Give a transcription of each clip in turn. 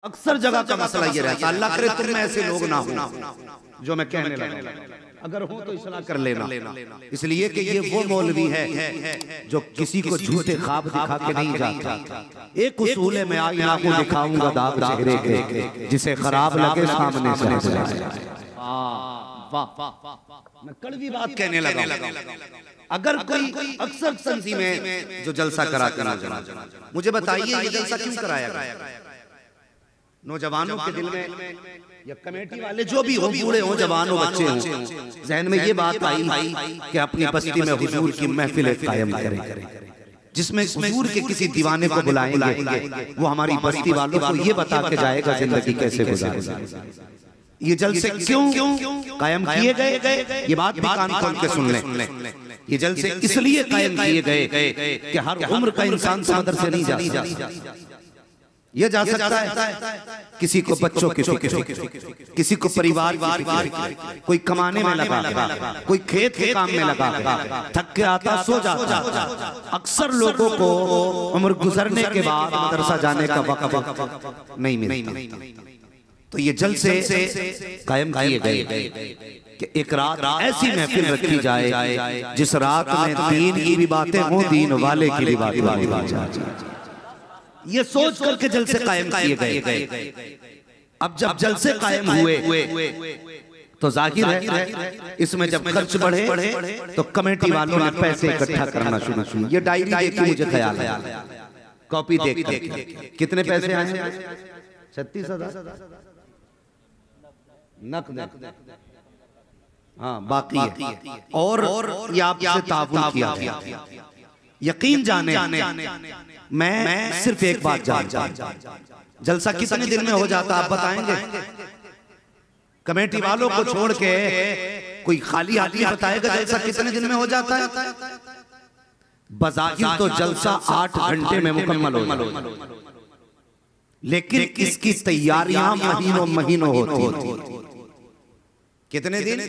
अक्सर जगह का मसला ये रहता है, अल्लाह करे तुम में ऐसे लोग ना हो जो मैं कहने लगा, अगर हो तो इस्लाह कर लेना। इसलिए कि ये वो मौलवी है जो किसी को झूठे ख्वाब दिखा के नहीं जाता। एक उसूल है, मैं आईना को दिखाऊंगा दाग चेहरे के, जिसे खराब लगे सामने से हट जाए। मैं कड़वी बात कहने लगा। अगर कोई अक्सर तंजीमें जो जलसा कराते ना, मुझे बताइए ये जलसा क्यों कराया गया? नौजवानों के दिल में या कमेटी वाले जो भी हो, बूढ़े हो, जवान हो, बच्चे हो, जहन में ये बात आई कि अपनी बस्ती में हुजूर की महफिल कायम करें, जिसमें हुजूर के किसी दीवाने को बुलाएंगे, वो हमारी बस्ती वालों को ये बता के जाएगा जिंदगी कैसे गुजारें। ये जलसे क्यों कायम किए गए, ये बात भी कान खोल के सुन लें। ये जलसे इसलिए कायम किए गए कि हर उम्र का इंसान समंदर से नहीं जा ये जा सकता है, किसी को बच्चों की फिक्र, किसी को परिवार की, कोई कमाने में लगा, कोई खेत के काम में लगा, थक के आता सो जाता। अक्सर लोगों को उम्र गुजरने के बाद मदरसा जाने का वक्त नहीं मिलता। तो ये जलसे कायम किए गए कि एक रात ऐसी महफिल रखी जाए जिस रात में दीन की भी बातें हों, दीन वाले की भी बातें। ये सोच करके जलसे कायम किए गए। अब जब जलसे कायम हुए तो जाहिर है इसमें जब खर्च बढ़े तो कमेटी वालों ने पैसे इकट्ठा करना शुरू किया। ये डायरी देखी, मुझे ख्याल है, कॉपी देख कितने पैसे आए? 36,000 नकद, हाँ बाकी है। और ये आपसे ताबून किया। यकीन जाने मैं सिर्फ एक बात जानता, जलसा कितने दिन में हो जाता आप बताएंगे? कमेटी वालों को छोड़ के कोई खाली हाथी बताएगा जलसा कितने दिन में हो जाता है? बज़ाहिर तो जलसा 8 घंटे में मुकम्मल हो, लेकिन इसकी तैयारियां महीनों होती। कितने दिन?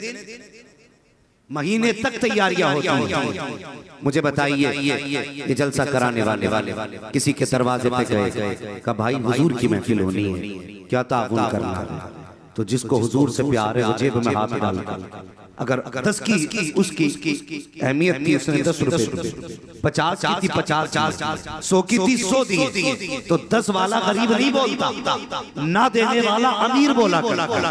महीने तक तैयारियां होती हैं। मुझे बताइए ये जलसा कराने वाले किसी के दरवाजे पे गए, कहा भाई हुजूर की महफिल होनी है, क्या ताउन करना है? तो जिसको हुजूर से प्यार है वो जेब में हाथ डालता। अगर 10 की उसकी अहमियत थी, उसने 10 रुपए, 50 की थी 50, 100 की थी 100 दी, तो 10 वाला गरीब नहीं बोलता, ना देने वाला अमीर बोला करता।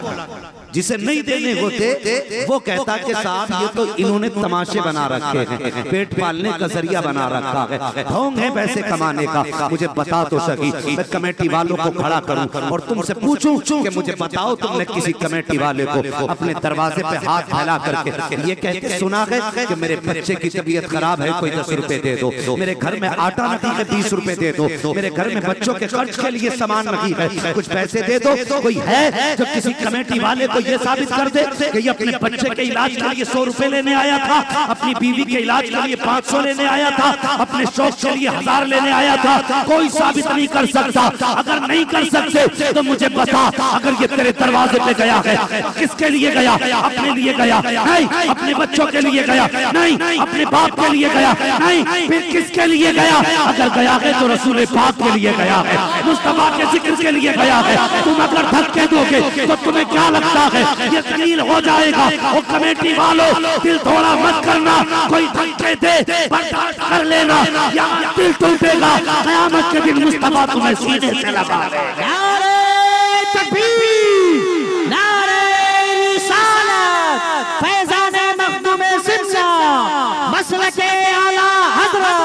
जिसे नहीं देने होते वो कहता कि साहब ये तो इन्होंने तमाशे बना रखे हैं, पेट पालने का जरिया बना रखा है, ढोंग है पैसे कमाने का। मुझे बता तो सकी, मैं कमेटी वालों को खड़ा करूं और तुमसे पूछूं कि मुझे बताओ तुमने किसी कमेटी वाले को अपने दरवाजे पे हाथ फैला करके ये कहते सुना है कि मेरे बच्चे की तबीयत खराब है, कोई 10 रुपए दे दो, मेरे घर में आटा नहीं है 20 रुपए दे दो, मेरे घर में बच्चों के खर्च के लिए सामान नहीं है, कुछ पैसे दे दो? कोई है जो किसी कमेटी वाले को ये साबित कर दे कि ये अपने बच्चे के इलाज के लिए 100 रुपए लेने आया था, अपनी बीवी के इलाज के लिए 500 लेने आया था, अपने शौक के लिए 1000 लेने आया था? कोई साबित नहीं कर सकता। अगर नहीं कर सकते तो मुझे बता, अगर ये तेरे दरवाजे पे गया है किसके लिए गया? अपने लिए गया? नहीं। अपने बच्चों के लिए गया? नहीं। अपने बाप के लिए गया? नहीं। फिर किसके लिए गया? अगर गया है तो रसूल पाक के लिए गया है, मुस्तफा के जिक्र के लिए गया है। तुम अगर धक्के दोगे तो तुम्हें क्या लगता है ये दलील हो जाएगा? वो कमेटी वालों दिल थोड़ा मत करना, कोई धक्के दे बर्दाश्त कर लेना, या दिल टूटेगा। क़यामत के दिन मुस्तफा तुम्हें सीने से लगा देगा। नारे तकबीर, नारे रिसालत, फैज़ाने मखदूमे सिंसा, मसलके आला हज़रत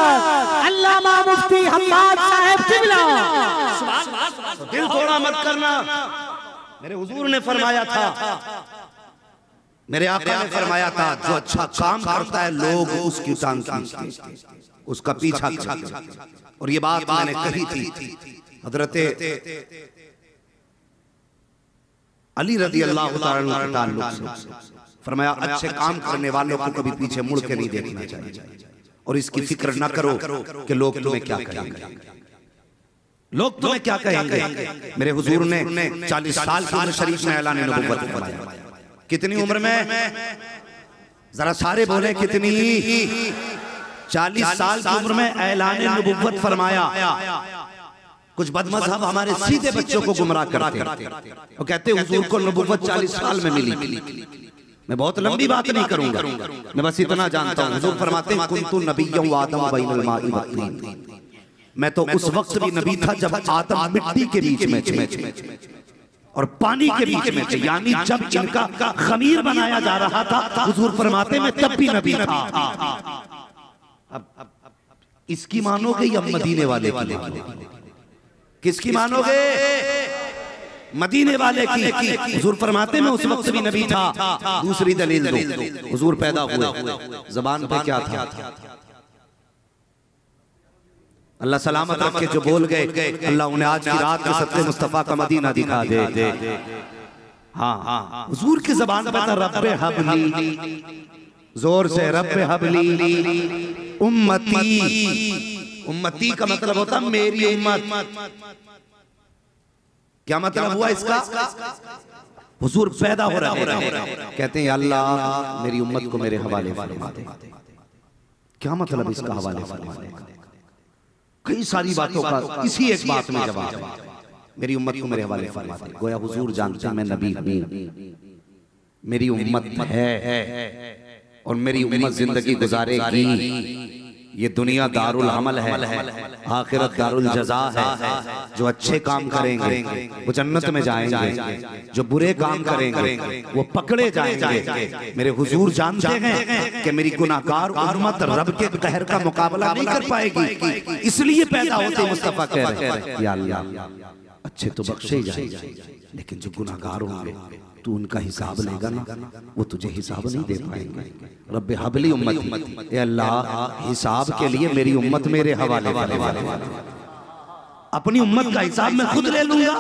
अल्लामा मुफ्ती हम्माद साहब किबला। दिल थोड़ा मत करना। मेरे हुजूर ने फरमाया था, मेरे आका ने फरमाया था, जो अच्छा काम करता है लोग उसकी टांग खींचते, उसका पीछा करते। और ये बात मैंने कही थी हजरते अली रज़ी अल्लाह तआला के ताल्लुक से। फरमाया अच्छे काम करने वालों को कभी पीछे मुड़ के नहीं देखना चाहिए, और इसकी फिक्र न करो कि लोग तुम्हें क्या कहेंगे, लोग तुम्हें क्या कहेंगे। मेरे हुजूर ने 40 साल की उम्र शरीफ में ऐलान नबुव्वत फरमाया। कितनी उम्र में? जरा सारे बोले कितनी? 40 साल की उम्र में ऐलान नबुव्वत फरमाया। कुछ बदमज़हब हमारे सीधे बच्चों को गुमराह करते हैं और कहते हैं हुजूर को नबुव्वत 40 साल में मिली। मैं बहुत लंबी बात नहीं करूंगा, मैं बस इतना जानता हूं। हुजूर फरमाते हैं कुन्तु नबिय्यन व आदम बैनल माइ वत्तीन, मैं तो उस वक्त भी नबी था जब आदम मिट्टी के बीच में थे और पानी के बीच में थे, यानी जब इनका खमीर बनाया जा रहा था हुजूर फरमाते मैं तब भी नबी था। अब इसकी मानोगे या मदीने वाले की? किसकी मानोगे? मदीने वाले की। हुजूर फरमाते मैं उस वक्त भी नबी था। दूसरी दलील दो, हुजूर पैदा हुए, ज़बान पे क्या था? अल्लाह सलामत रखे जो बोल गए, अल्लाह उन्हें आज की रात के सत्य मुस्तफा का मदीना दिखा दे। हाँ, हुजूर की ज़बान पे था रब्बे हबली, जोर से रब्बे हबली उम्मती। उम्मती का मतलब होता मेरी उम्मत। क्या मतलब हुआ इसका? हुजूर पैदा हो रहे हैं, कहते हैं अल्लाह मेरी उम्मत को मेरे हवाले फरमा दे। क्या मतलब इसका हवाले फरमा दे? कई सारी बातों का इसी एक बात में जवाब है, मेरी उम्मत को मेरे हवाले फरमा दे। गोया हुजूर जानते हैं मैं नबी हूं, मेरी उम्मत है और मेरी उम्मत जिंदगी गुजारेगी। ये दुनिया दारुल अमल है, आखिरत दारुल जज़ा है। जो अच्छे काम करेंगे वो जन्नत में जाएंगे, जो बुरे काम करेंगे वो पकड़े जाएंगे। मेरे हुजूर जानते हैं कि मेरी गुनाहगार उम्मत रब के कहर का मुकाबला नहीं कर पाएगी, इसलिए पैदा होते मुस्तफा कह रहे हैं या अल्लाह अच्छे तो बख्शे जाएंगे, लेकिन जो गुनाहगार होंगे तू उनका हिसाब लेगा ना, वो तुझे हिसाब नहीं दे पाएंगे। रब्बे हबली उम्मती, ए अल्लाह हिसाब के लिए मेरी उम्मत मेरे हवाले फरमा दे। अपनी उम्मत का हिसाब मैं खुद ले लूंगा।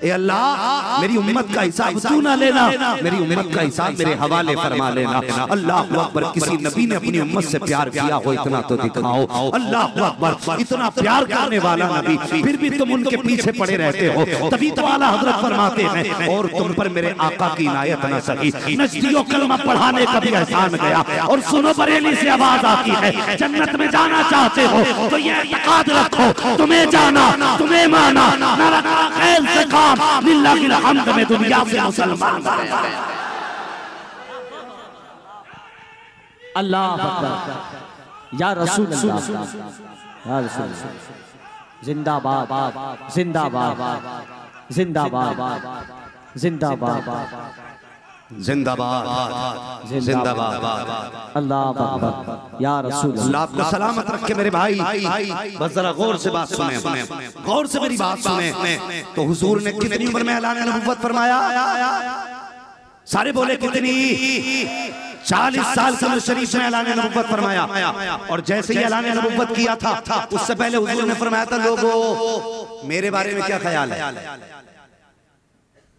ए अल्लाह मेरी उम्मत का हिसाब तू ना लेना, मेरी उम्मत का हिसाब मेरे हवाले फरमा लेना। अल्लाह अकबर। किसी नबी ने अपनी उम्मत से प्यार किया हो इतना तो दिखाओ। अल्लाह अकबर। इतना प्यार करने वाला नबी, फिर भी तुम उनके पीछे पड़े रहते हो। तभी तो आला हजरत फरमाते हैं और तुम पर मेरे आका की इनायत न सकी, नजदियों कलमा पढ़ाने का भी एहसान गया। और सुनो बरेली से आवाज आती है, जन्नत में जाना चाहते हो तो ये इत्तेकाद रखो, तुम्हें जाना तुम्हें माना, ना रखा खैर से काम, लिल्लाहिल हम्द में दुनिया से मुसलमान बन गए। अल्लाह अकबर। या रसूल अल्लाह, या रसूल जिंदाबाद जिंदाबाद जिंदाबाद जिंदाबाद जिंदाबाद जिंदाबाद। अल्लाह अकबर। या रसूल अल्लाह आपको सलामत रखे मेरे भाई। बस जरा गौर से बात सुने, गौर से मेरी बात सुने। तो हुजूर ने कितनी उम्र में ऐलान नबुव्वत फरमाया? सारे बोले कितनी? 40 साल के शरीफ में ऐलान नबुव्वत फरमाया। और जैसे ही ऐलान नबुव्वत किया था उससे पहले हुजूर ने फरमाया था लोगों मेरे बारे में क्या ख्याल है,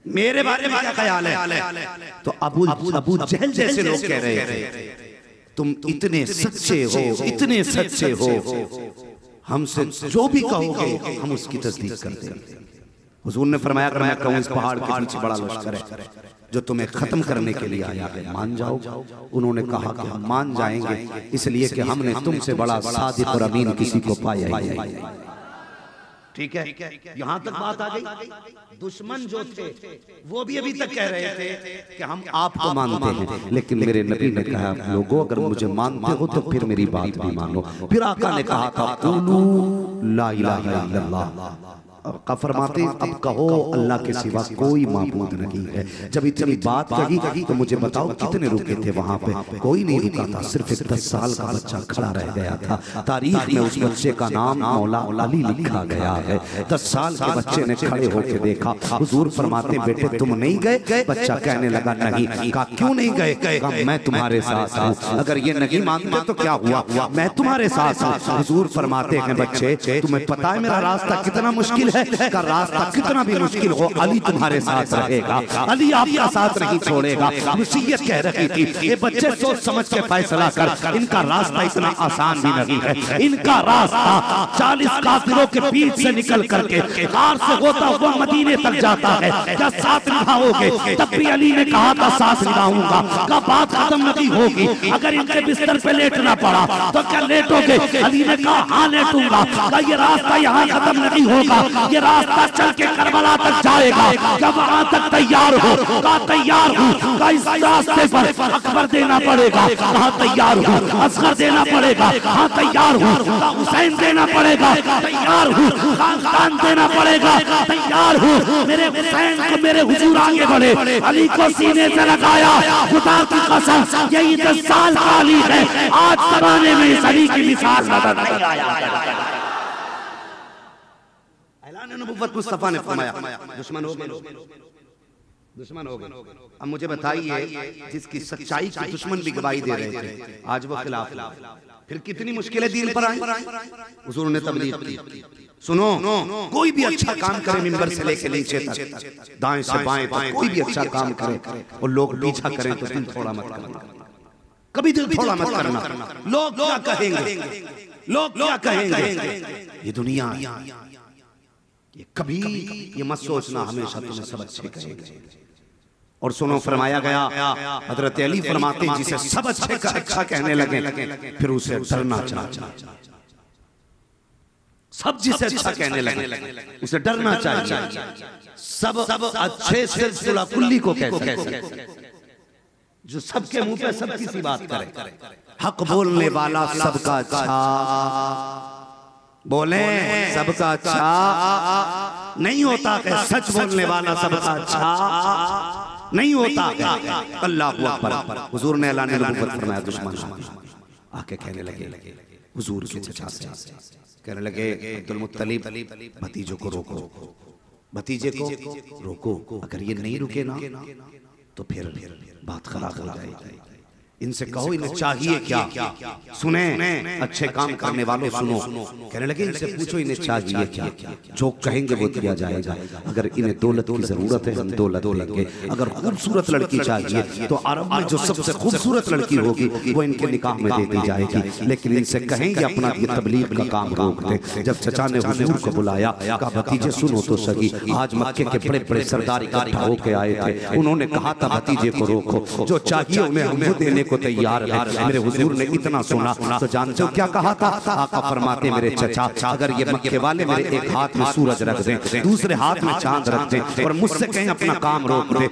मेरे बारे में क्या ख्याल है? तो अबू जहल जैसे लोग कह रहे थे तुम इतने सच्चे हो, इतने सच्चे हो, हमसे जो भी कहोगे हम उसकी तस्दीक करते हैं। हुजूर ने फरमाया अगर मैं कहूं इस पहाड़ के पीछे बड़ा लश्कर है जो तुम्हें खत्म करने के लिए आया है, मान जाओ? उन्होंने कहा कि हम मान जाएंगे, इसलिए कि हमने तुमसे बड़ा सादिक और अमीन किसी को पाया ही नहीं। ठीक है, यहां तक बात आ गई। दुश्मन जो थे वो भी अभी तक कह रहे थे कि हम आपको मानते हैं, लेकिन मेरे नबी ने कहा लोगों अगर मुझे मानते हो तो फिर मेरी बात भी मानो। फिर आका ने कहा था कुलू ला इलाहा इल्लल्लाह, फरमाते अब कहो अल्लाह के सिवा कोई माबूद नहीं है। जब इतनी बात कही तो मुझे बताओ कितने रुके थे वहां पे? कोई नहीं रुका था, सिर्फ एक 10 साल का बच्चा खड़ा रह गया था। तारीख में उस बच्चे का नाम मौला अली लिखा गया है। 10 साल के बच्चे ने खड़े होकर देखा। हुजूर फरमाते बेटे तुम नहीं गए? बच्चा कहने लगा नहीं। कहा क्यों नहीं गए? कहा मैं तुम्हारे साथ हूँ, अगर ये नहीं मानते तो क्या हुआ, मैं तुम्हारे साथ हूँ। हुजूर फरमाते हैं बच्चे तुम्हें पता है मेरा रास्ता कितना मुश्किल मुश्किल है का रास्ता कितना भी मुश्किल हो, अली तुम्हारे साथ रहेगा, अली आपका साथ नहीं छोड़ेगा। मुसीयत कह रही थी ये बच्चे सोच समझ के फैसला कर, इनका रास्ता इतना आसान भी नहीं है। इनका रास्ता 40 काफिरों के बीच से निकल करके कार से होता हुआ मदीने तक जाता है। क्या साथ निभाओगे? तब भी अली ने कहा था साथ निभाऊंगा, का बात खत्म नहीं होगी। अगर इनके बिस्तर पे लेटना पड़ा तो क्या लेटोगे? अली ने कहा हाँ लेटूंगा। का ये रास्ता यहाँ खत्म नहीं होगा, ये रास्ता चल के करबला तक जाएगा। जब वहां तक तैयार हो, का तैयार हूँ, का इस रास्ते पर अकबर देना पड़ेगा, कहा तैयार हूँ, असगर देना पड़ेगा, हाँ तैयार हूँ, का हुसैन देना पड़ेगा, तैयार हूँ, खान देना पड़ेगा, तैयार हूँ। मेरे हुसैन को मेरे हुजूर आगे बढ़े, अली को सीने से लगाया, खुदा की कसम यही 10 साल का अली है। आज जमाने में इस अली की मिसाल नजर नहीं आया। ऐलान नबुव्वत मुस्तफा ने फरमाया दुश्मन हो गए, दुश्मन हो गए। अब मुझे बताइए जिसकी सच्चाई की दुश्मन भी गवाही दे रहे थे, आज वो खिलाफ, फिर कितनी मुश्किलें दीन पर आई। हुजूर ने तबलीग की। सुनो, कोई भी अच्छा काम करे मिंबर से लेके नीचे तक, दाएं से बाएं तक, कोई भी अच्छा काम करे और लोग पीछा करें तो दिल थोड़ा मत करना, कभी दिल थोड़ा मत करना। लोग क्या कहेंगे, लोग क्या कहेंगे, ये दुनिया, ये कभी ये मत सोचना हमेशा तुम्हें सब अच्छे कहेंगे। और सुनो, फरमाया गया हजरत अली फरमाते जिसे सब अच्छे का अच्छा कहने लगे फिर उसे डरना चाहिए। सब जिसे अच्छा कहने लगे उसे डरना चाहिए। सब अच्छे से सुलकुल्ली को कहते हैं, जो सबके मुंह पे सब किसी बात करे। हक बोलने वाला सबका अच्छा, बोले सबका अच्छा नहीं होता है। सच बोलने वाला सबका अच्छा नहीं होता है। अल्लाहु अकबर। हुजूर ने ऐलान नबुव्वत फरमाया दुश्मन आके कहने लगे हुजूर के चचा से, कहने लगे अब्दुल मुत्तलिब भतीजों को रोको, भतीजे को रोको, अगर ये नहीं रुके ना तो फिर बात खराब हो जाएगी। इनसे कहो इन्हें चाहिए क्या। सुने अच्छे काम करने वालों सुनो, कहने लगे इनसे पूछो इन्हें चाहिए क्या, जो कहेंगे वो दिया जाएगा। अगर इन्हें दौलत की जरूरत है हम दौलत देंगे, अगर खूबसूरत लड़की चाहिए तो अरब में जो सबसे खूबसूरत लड़की होगी वो इनके निकाह में दे दी जाएगी। लेकिन इनसे कहेंगे अपना ये तबलीग का काम रोक दे। जब चचा ने हुजूर को बुलाया, कहा भतीजे सुनो तो सही, आज मक्के के बड़े बड़े सरदार इकट्ठा होके आए थे, उन्होंने कहा था भतीजे को रोको, जो चाहिए उन्हें हम वो देने को तैयार है। मेरे हुजूर ने इतना सुना तो जानते हो क्या कहा था? आका फरमाते मेरे चचा अगर ये मक्के वाले मेरे एक हाथ में सूरज रख दें, दूसरे हाथ में चांद रख दें और मुझसे कहीं अपना काम रोक दे,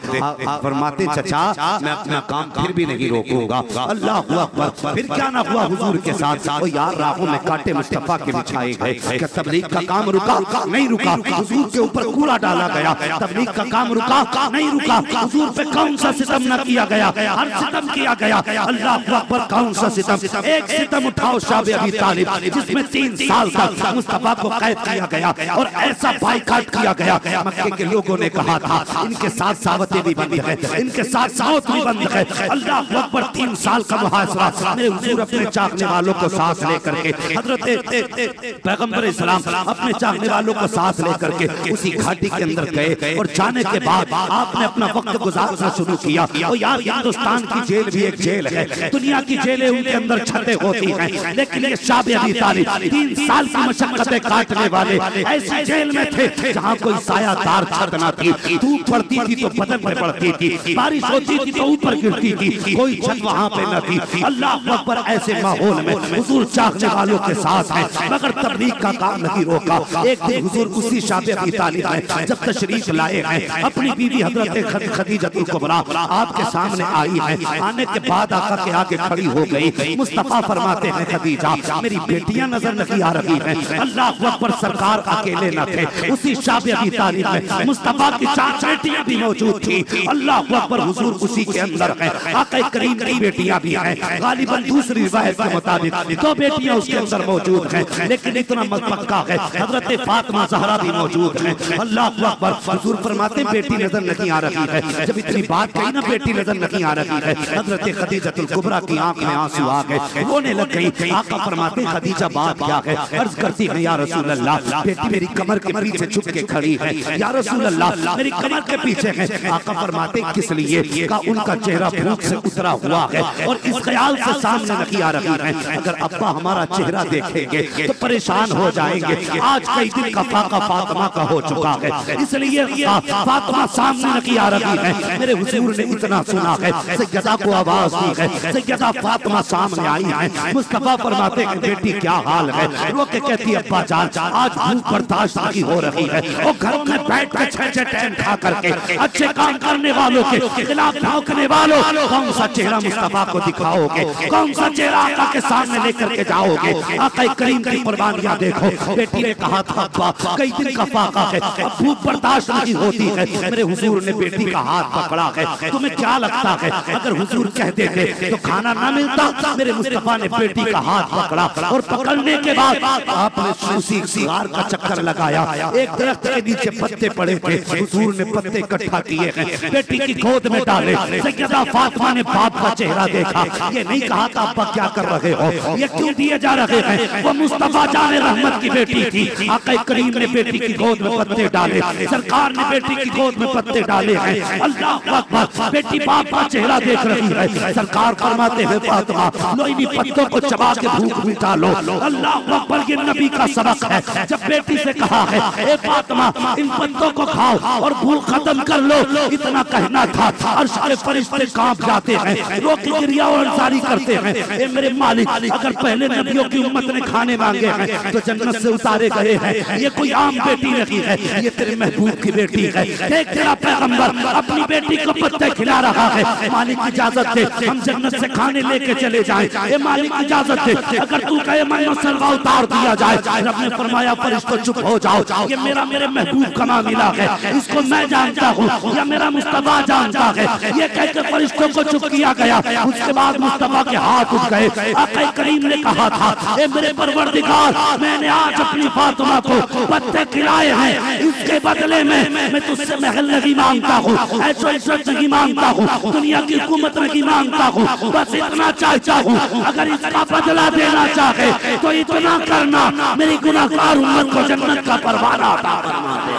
फरमाते चचा मैं अपना काम फिर भी नहीं रोकूंगा। अल्लाहु अकबर। फिर क्या ना हुआ हुजूर के साथ, ओ यार राहों में कांटे मुस्तफा के बिछाए गए। क्या तबलीग का काम रुका? नहीं रुका। हुजूर के ऊपर कूड़ा डाला गया, तबलीग का काम रुका? नहीं रुका। हुजूर पे कौन सा सितम न किया गया? हर सितम किया गया। अल्लाह अकबर। कौन सा सितम? एक सितम उठाओ शाबे अबी तालिब, जिसमें 3 साल तक मुस्तफा को कैद किया गया और ऐसा बाइकाट किया गया। मक्के के लोगों ने कहा था इनके साथ सावतें भी बंद है, इनके साथ सावत भी बंद है। अल्लाह अकबर। 3 साल का मुहासरा। मेरे हुजूर अपने चाहने वालों को साथ लेकर के, हजरत पैगंबर इस्लाम अपने चाहने वालों को साथ लेकर के उसी घाटी के अंदर गए और जाने के बाद आपने अपना वक्त गुजारना शुरू किया। और यार हिंदुस्तान की जेल भी एक जेल है, दुनिया की जेलें उनके अंदर छतें होती हैं, लेकिन ये शाबे अबी तालिब 3 साल की मशक्कतें काटने वाले ऐसी जेल में थे जहाँ कोई सायादार छत न थी, धूप पड़ती थी तो बदन में पड़ती थी, बारिश होती थी तो ऊपर गिरती थी, कोई छत वहाँ पे न थी। अल्लाह अकबर। ऐसे माहौल में हुजूर चाहने वालों के साथ हैं, मगर तबलीग का काम नहीं रोका। एक दिन हुजूर उसी शाबे अबी तालिब में जब तशरीफ लाए हैं, अपनी बीवी हजरत खदीजतुल कुबरा आपके सामने आई है। आने के बाद आका के आगे खड़ी हो गई। मुस्तफा फरमाते हैं खदीजा मेरी बेटियां नजर नहीं आ रही हैं। अल्लाह अकबर। सरकार अकेले न थे, उसी शाबे अबी तालिब में मुस्तफा की 4 बेटियां भी मौजूद थी। अल्लाह अकबर। हुजूर उसी के अंदर हैं, आका करीम की बेटियां भी हैं। गालिबन दूसरी रिवायत के मुताबिक 2 बेटियां उसके अंदर मौजूद हैं, लेकिन इतना पक्का है हजरत फातिमा ज़हरा भी मौजूद हैं। अल्लाह अकबर। हुजूर फरमाते बेटी नजर नहीं आ रही है। जब इतनी बात कही ना बेटी नजर नहीं आ रही है, हजरत खदीजतुल कुबरा की आंख में आंसू आ गए, रोने लग गई। आका फरमाते खदीजा बात क्या है? अर्ज करती है या रसूल अल्लाह बेटी मेरी कमर के पीछे छुप के खड़ी है, या रसूल अल्लाह मेरी कमर के पीछे है। आका फरमाते किस लिए? का उनका चेहरा भूख से उतरा हुआ है और इस ख्याल से सामने रखी आ रही है, अगर अब्बा हमारा चेहरा देखेंगे तो परेशान हो जाएंगे। आज कई दिन का फाका फातिमा का हो चुका है, इसलिए फातिमा सामने रखी आ रही है। मेरे हुजूर ने इतना सुना है, सैयदा को आवाज दी है, सैयदा फातिमा सामने आई है। मुस्तफा फरमाते हैं बेटी क्या हाल है? रो के कहती है अब्बा जान आज भूख बर्दाश्त नहीं हो रही है, और घर में बैठ कर छह टाइम खा करके अच्छे काम करने वालों के खिलाफ भौंकने वालों, कौन सा चेहरा मुस्तफा को दिखाओगे? कौन सा चेहरा आका के सामने लेकर के जाओगे? आका करीम की कुर्बानियां देखो। बेटी ने कहा था अब्बा कई दिन का फाका है, अब भूख बर्दाश्त नहीं होती है। मेरे हुजूर ने बेटी का हाथ पकड़ा है। तुम्हें क्या लगता है अगर हुजूर कह देते तो खाना ना मिलता? मेरे मुस्तफा ने बेटी का हाथ पकड़ा और पकड़ने के बाद आपने उसी सिगार का चक्कर लगाया। एक दरख्त के नीचे पत्ते पड़े थे, हुजूर ने पत्ते इकट्ठा किए हैं, बेटी की गोद में डाले। सैयदा फातिमा ने बाप का चेहरा देखा, ये नहीं कहा था अब्बा क्या कर रहे हो, ये क्यों दिए जा रहे हैं? वो मुस्तफा जाने रहमत की बेटी थी। आका करीम ने बेटी की गोद में पत्ते डाले, सरकार ने बेटी की गोद में पत्ते डाले हैं। अल्लाह अकबर, बेटी बाप का चेहरा देख रही है। सरकार फरमाते हैं फातिमा लो इन पत्तों को चबा के भूख मिटा लो। अल्लाह अकबर, ये नबी का सबक है। जब बेटी से कहा है ए फातिमा इन पत्तों को खाओ और भूख खत्म कर लो, इतना कहना था और सारे फरिश्ते कांप जाते हैं, रो के गिरिया और जारी करते हैं। ए मेरे मालिक, अगर पहले नबियों की उम्मत ने खाने मांगे हैं तो जन्नत से उतारे गए हैं, ये कोई आम बेटी नहीं है, ये तेरे महबूब की बेटी है। देख तेरा पैगंबर अपनी बेटी को पत्ते खिला रहा है। मालिक इजाजत दे हम जन्नत से खाने लेके चले जाएं। ए मालिक इजाजत दे, अगर तू कहे मैं सलवा उतार दिया जाए। रब ने फरमाया फरिश्तों चुप हो जाओ, ये मेरे महबूब का मामला है, इसको मैं जानता हूँ या मेरा मुस्तफा जानता है। ये कहकर फरिश्तों को चुप किया गया। उसके बाद मुस्तफा के हाथ उठ गए। आका करीम ने कहा था ए मेरे परवरदिगार, मैंने आज अपनी फातिमा को पत्ते खिलाए हैं, इसके बदले में मैं तुझसे महल नहीं मांगता हूँ, ऐशो इज्जत नहीं मांगता हूँ, दुनिया की हुकूमत नहीं मांगता हूँ, बस इतना चाहता हूँ अगर इसका बदला देना चाहे तो इतना करना, मेरी गुनाहगार उम्मत को जन्नत का परवाना अता फरमा दे।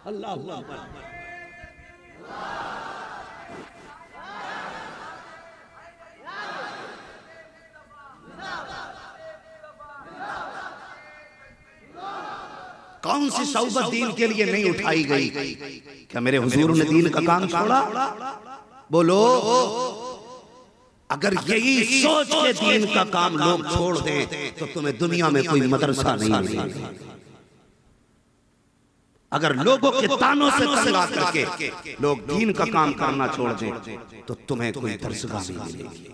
अल्लाह अल्लाह। कौन सी सौबत दीन के लिए नहीं उठाई गई? क्या मेरे हुजूर ने दीन का काम छोड़ा? बोलो, अगर यही सोच के दीन का काम लोग छोड़ दें तो तुम्हें दुनिया में कोई मदरसा नहीं मिलेगा। अगर लोगों के तानों से तंग करके लोग दीन का काम करना छोड़ दें तो तुम्हें कोई दरसगाह नहीं मिलेगी।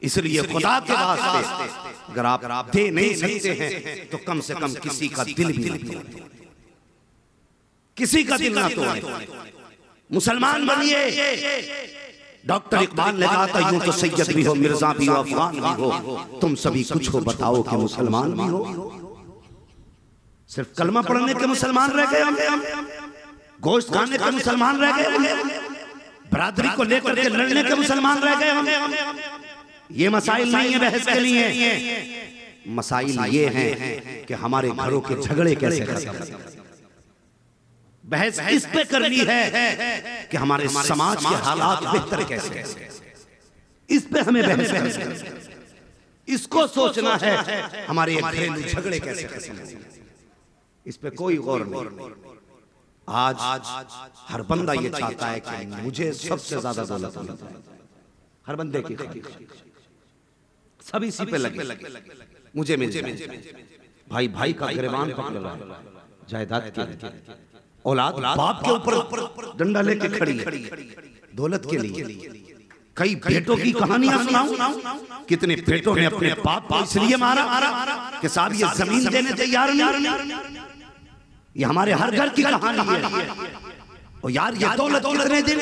इसलिए खुदा के वास्ते अगर आप दे नहीं सकते हैं तो कम से कम किसी का दिल भी नहीं तोड़े, किसी का दिल ना तोड़े। मुसलमान बनिए। डॉक्टर इकबाल ने कहा था यूं तो सैयद भी हो, मिर्जा भी हो, अफगान भी हो, तुम सभी कुछ हो बताओ कि मुसलमान भी हो। सिर्फ कलमा पढ़ने के मुसलमान रह गए हम, गोश्त खाने के मुसलमान रह गए हम, बरादरी को लेकर के लड़ने के मुसलमान रह गए हम। ये मसाइल नहीं है बहस के लिए, मसाइल ये हैं कि हमारे घरों के झगड़े कैसे खत्म। बहस इस पे करनी है कि हमारे समाज के हालात बेहतर कैसे, इस पे हमें बहस करनी है। इसको सोचना है हमारे घरेलू झगड़े कैसे खत्म, इस पे कोई गौर नहीं। आज हर बंदा ये चाहता है कि मुझे सबसे ज्यादा दौलत मिले, हर बंदे की सभी इसी पे लगे, मुझे मिल जाए। भाई भाई का गिरबान पकड़ रहा है, जायदाद की औलाद बाप के ऊपर डंडा लेके खड़ी है दौलत के लिए। कई बेटों की कहानियां सुनाऊं, कितने बेटों ने अपने बाप को इसलिए मारा कि साहब ये जमीन देने तैयार नहीं। ये हमारे हर घर की कहानी है। और यार ये दौलत कितने दिन,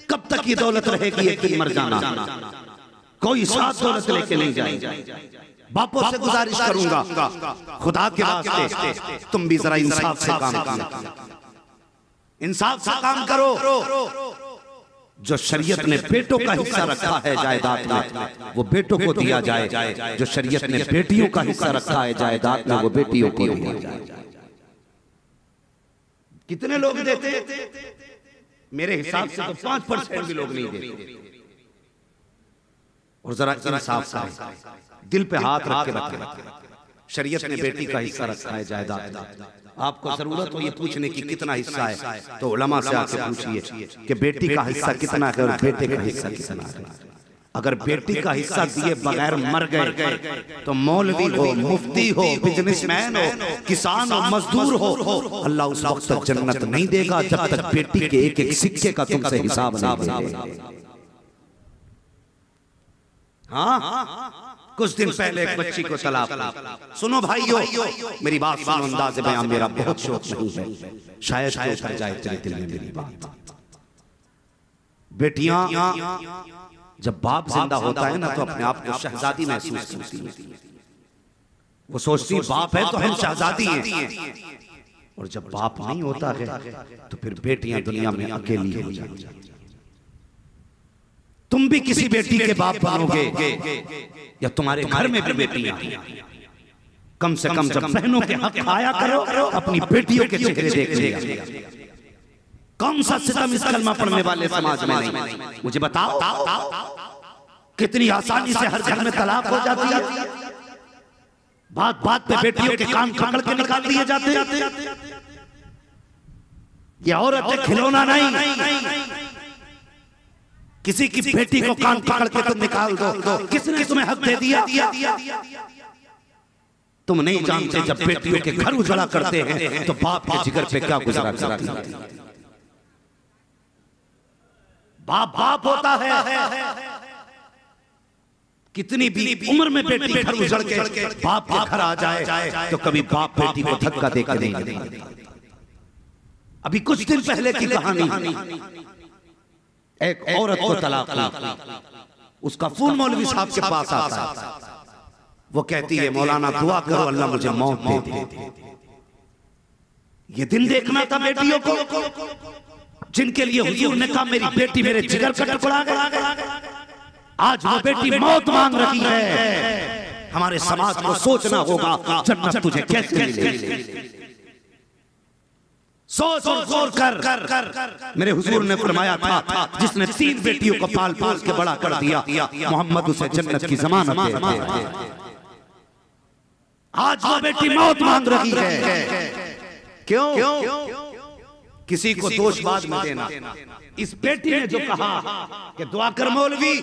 कब तक ये दौलत रहेगी? एक दिन मर जाना, कोई साथ दौलत लेके नहीं जाएगा। बापों से गुजारिश करूंगा खुदा के वास्ते तुम भी जरा इंसाफ से काम करो, इंसाफ से काम करो। जो शरीयत ने बेटों का हिस्सा रखा है जायदाद में वो बेटों को दिया जाए, जो शरीयत ने बेटियों का हिस्सा रखा है जायदाद में वो बेटियों को दिया जाए। कितने लोग देते? मेरे हिसाब से तो 5% भी लोग नहीं देते। और जरा इंसाफ करें, दिल पे हाथ रख के रखें, शरीयत ने बेटी का हिस्सा रखा है जायदाद में। आपको जरूरत हो ये पूछने की कितना हिस्सा है तो उलमा से आके पूछिए कि बेटी का हिस्सा कितना है और बेटे का हिस्सा कितना है। अगर बेटी का हिस्सा दिए बगैर मर गए तो मौलवी हो, मुफ्ती हो, बिजनेसमैन हो, किसान हो, मजदूर हो, अल्लाह उस वक्त तक जन्नत नहीं देगा जब तक बेटी के एक एक सिक्के का तुमसे हिसाब नहीं लेगा। हाँ, कुछ दिन पहले एक बच्ची को तलाक हुई। सुनो भाइयों, मेरी बात सुनो, अंदाज़े बयान मेरा बहुत शौक नहीं है, शायद कोई उतर जाए तेरे दिल में मेरी बात। बेटियां जब बाप जिंदा होता है ना तो अपने आप को शहजादी महसूस करती है। वो सोचती बाप है तो हम शहजादी हैं, और जब बाप नहीं होता है तो फिर बेटियां दुनिया में अकेली हो जाती हैं। तुम भी किसी बेटी के बाप बनोगे या तुम्हारे घर में भी बेटियां, कम से कम जब बहनों के हक आया करो अपनी बेटियों के चेहरे देख लिया। कौन सा सितम इस कलमा पढ़ने वाले समाज में नहीं? मुझे बताओ कितनी आसानी से हर घर में तलाक हो जाती है, बात बात पे बेटियों के कान पकड़ के निकाल दिए जाते। ये औरतें खिलौना नहीं, किसी की बेटी को कान पकड़ के तुम निकाल दो, किसने तुम्हें हक दे दिया? तुम नहीं जानते जब बेटियों के घर उजड़ा करते हैं तो बाप के जिगर पे क्या गुजरा करती है। बाप बाप होता है, कितनी भी उम्र में बेटी घर उजड़ के बाप के घर आ जाए तो कभी बाप बेटी को धक्का देकर नहीं। अभी कुछ दिन पहले की कहानी, एक औरत को तलाक हुई, उसका फोन मौलवी साहब के पास आता है। वो कहती है मौलाना दुआ करो अल्लाह मुझे मौत दे दे। ये दिन देखना था बेटियों को जिनके लिए हुजूर ने कहा मेरी बेटी मेरे जिगर का टुकड़ा है। आज वो बेटी मौत मांग रही है। हमारे समाज को सोचना होगा जन्नत तुझे कैसे मिलेगी। सोच और गौर कर। मेरे हुजूर ने फरमाया था जिसने 3 बेटियों को पाल पाल के बड़ा कर दिया मोहम्मद उसे जन्नत की जमानत दे। आज वो बेटी मौत मांग रही है। क्यों? किसी को दोष बाद में देना। इस बेटी ने जो कहा कि दुआ कर मौलवी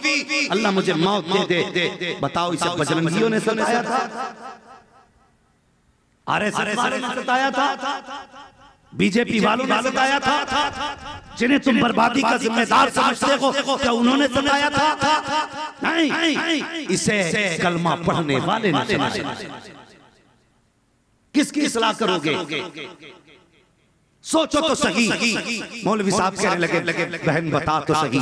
अल्लाह मुझे मौत दे दे, बताओ इसे बजरंगियों ने सताया था, आरएसएस वालों ने सताया था, बीजेपी वालों ने सताया था, जिन्हें तुम बर्बादी का जिम्मेदार समझते हो क्या उन्होंने सताया था? नहीं, इसे कलमा पढ़ने वाले ने सताया। किसकी इस्लाह करोगे? सोचो तो सही। मौलवी साहब कहने लगे बहन बता तो सही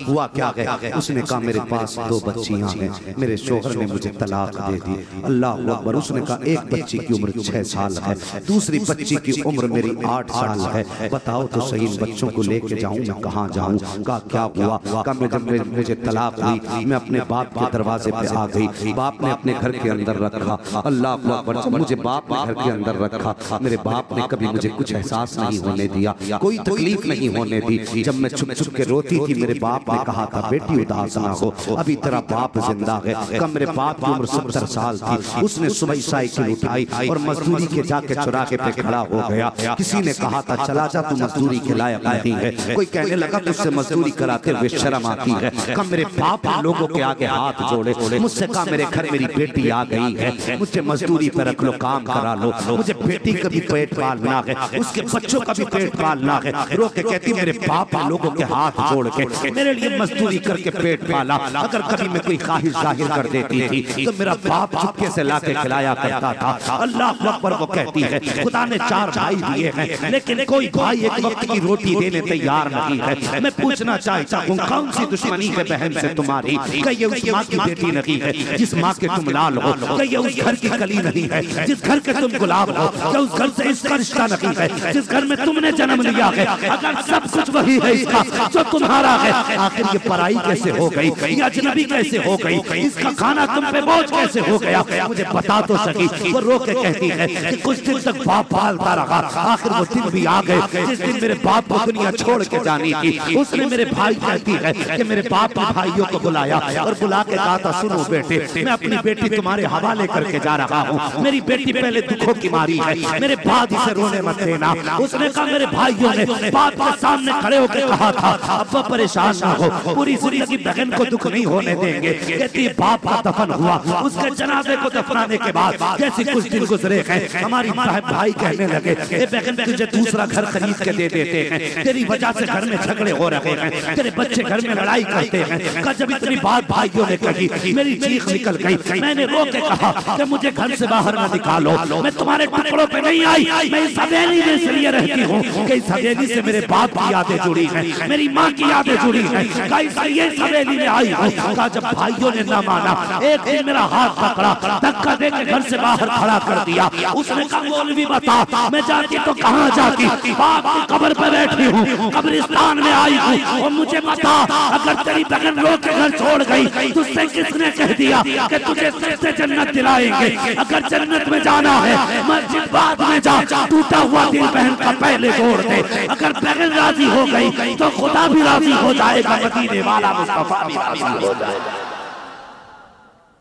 हुआ क्या है? उसने कहा मेरे पास 2 बच्चियां हैं, मेरे शोहर ने मुझे तलाक दे दी। अल्लाह अकबर। उसने कहा एक बच्ची की उम्र 6 साल है, दूसरी बच्ची की उम्र मेरी 8 साल है। बताओ तो सही इन बच्चों को लेके जाऊं मैं कहाँ जाऊं? कहा क्या हुआ? कहा जब मुझे तलाक हुई मैं अपने बाप के दरवाजे पे आ गई, बाप ने अपने घर के अंदर रखा। अल्लाह अकबर। जब मुझे बाप ने घर के अंदर रखा मेरे बाप ने कभी मुझे कुछ एहसास नहीं होने दिया, कोई तकलीफ नहीं होने दी। जब मैं छुप छुप के रोती थी मेरे बाप ने कहा था बेटी उदास ना हो, अभी तेरा बाप जिंदा है। कब मेरे बाप की उम्र 70 साल थी उसने सुबह साइकिल उठाई और मजदूरी के जाके चौराहे पे खड़ा हो गया। किसी ने कहा था चला जा तू मजदूरी के लायक नहीं है, कोई कहने लगा तुझसे मजदूरी कराते हुए शर्म आती है। कब मेरे बाप ने लोगों के आगे हाथ जोड़े, मुझसे कहा मेरे घर मेरी बेटी आ गई है, मुझे मजदूरी पे रख लो, काम करा लो, मुझे बेटी का भी पेट पालना है, उसके बच्चों का भी पेट पालना है। रो के कहती मेरे बाप ने लोगों के हाथ जोड़ के मेरे लिए मजदूरी करके पेट पाला। अगर कभी मैं कोई ख्वाहिश जाहिर कर देती थी तो मेरा बाप चुपके से लाके खिलाया करता था। अल्लाह अकबर। वो कहती है खुदा ने 4 भाई दिए हैं लेकिन कोई भाई एक वक्त की रोटी देने तैयार नहीं है। मैं पूछना चाहता हूँ कौन सी दुश्मनी है बहन से तुम्हारी? कहिए उस माँ की बेटी नहीं है जिस माँ के तुम लाल हो, कहिए उस घर की कली नहीं है जिस घर के तुम गुलाब हो, क्या उस घर से इसका रिश्ता नहीं है जिस घर घर में तुमने जन्म लिया है, अगर सब कुछ वही है इसका जो तुम्हारा है, आखिर ये पराई कैसे हो गई, ये अजनबी कैसे हो गई, इसका खाना तुम पे बोझ कैसे हो गया, मुझे बता तो सकी। वो रो के कहती है कि कुछ दिन तक बाप पालता रहा, आखिर वो दिन भी आ गए जिस दिन मेरे बाप को दुनिया छोड़ के जानी थी। उसने मेरे भाई कहती है कि मेरे बाप ने भाइयों को बुलाया और बुला के कहा था, सुनो बेटे, मैं अपनी बेटी तुम्हारे हवाले करके जा रहा हूँ। मेरी बेटी पहले दुखों की मारी है, मेरे बाद इसे रोने मत देना। उसने कहा, मेरे भाइयों ने बाप के सामने खड़े होकर कहा था, अब्बा परेशान ना हो, पूरी जिंदगी बहन को दुख नहीं होने देंगे। कहती बाप का दफन हुआ, उसके जनाजे को दफनाने के बाद जैसे कुछ दिन गुजरे हैं, हमारी भाई कहने लगे, ए बहन तुझे दूसरा घर खरीद के दे देते हैं, तेरी वजह से घर में झगड़े हो रहे हैं, तेरे बच्चे घर में लड़ाई करते हैं। जब इतनी बात भाइयों ने कही, मेरी चीख निकल गई। मैंने रो के कहा कि मुझे घर से बाहर न निकालो, मैं तुम्हारे टुकड़ों पे नहीं आई, मैं इस हवेली में इसलिए रहती हूँ कि इस हवेली से मेरे बाप की यादें जुड़ी हैं, मेरी माँ की यादें जुड़ी हैं, इसलिए इस हवेली में आई हूँ। कहा जब भाइयों ने न माना, एक दिन मेरा हाथ पकड़ा, धक्का देकर घर से बाहर खड़ा कर दिया। उसने कहा, मौलवी बता, मैं जाती तो कहाँ जाती, बाप की कब्र पर बैठी हूँ, कब्रिस्तान में आई हूँ, और मुझे बता, अगर तेरी बहन रो के घर छोड़ गई, तुझसे किसने कह दिया कि तुझे सबसे जन्नत दिलाएंगे। अगर जन्नत में जाना है, मस्जिद बाद में जा, टूटा हुआ दिल बहन का पहले तोड़ दे। अगर बहन राजी हो गई तो खुदा भी राजी हो जाएगा, मदीने वाला मुस्तफा भी राजी हो जाएगा।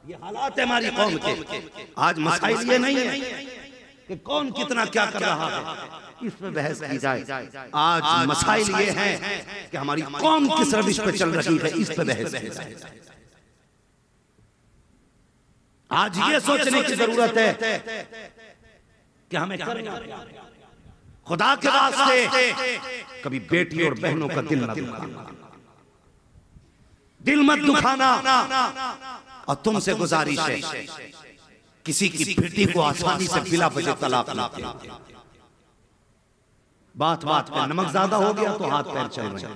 ये हालात है हमारी कौम के। आज मसाइल ये नहीं है कि कौन कितना क्या कर रहा है, इस पे बहस की जाए। आज मसाइल ये हैं कि हमारी कौम किस रविश पे चल रही है, इस पे बहस की जाए। आज ये सोचने की जरूरत है कि हमें करना खुदा के वास्ते कभी बेटी और बहनों का दिल न दुखाना, दिल मत दुखाना। और तुमसे गुजारिश है, किसी की बेटी को आसानी से बिला वजह तलाक ना दे। बात बात पे नमक ज्यादा हो गया तो हाथ पैर चल रहे,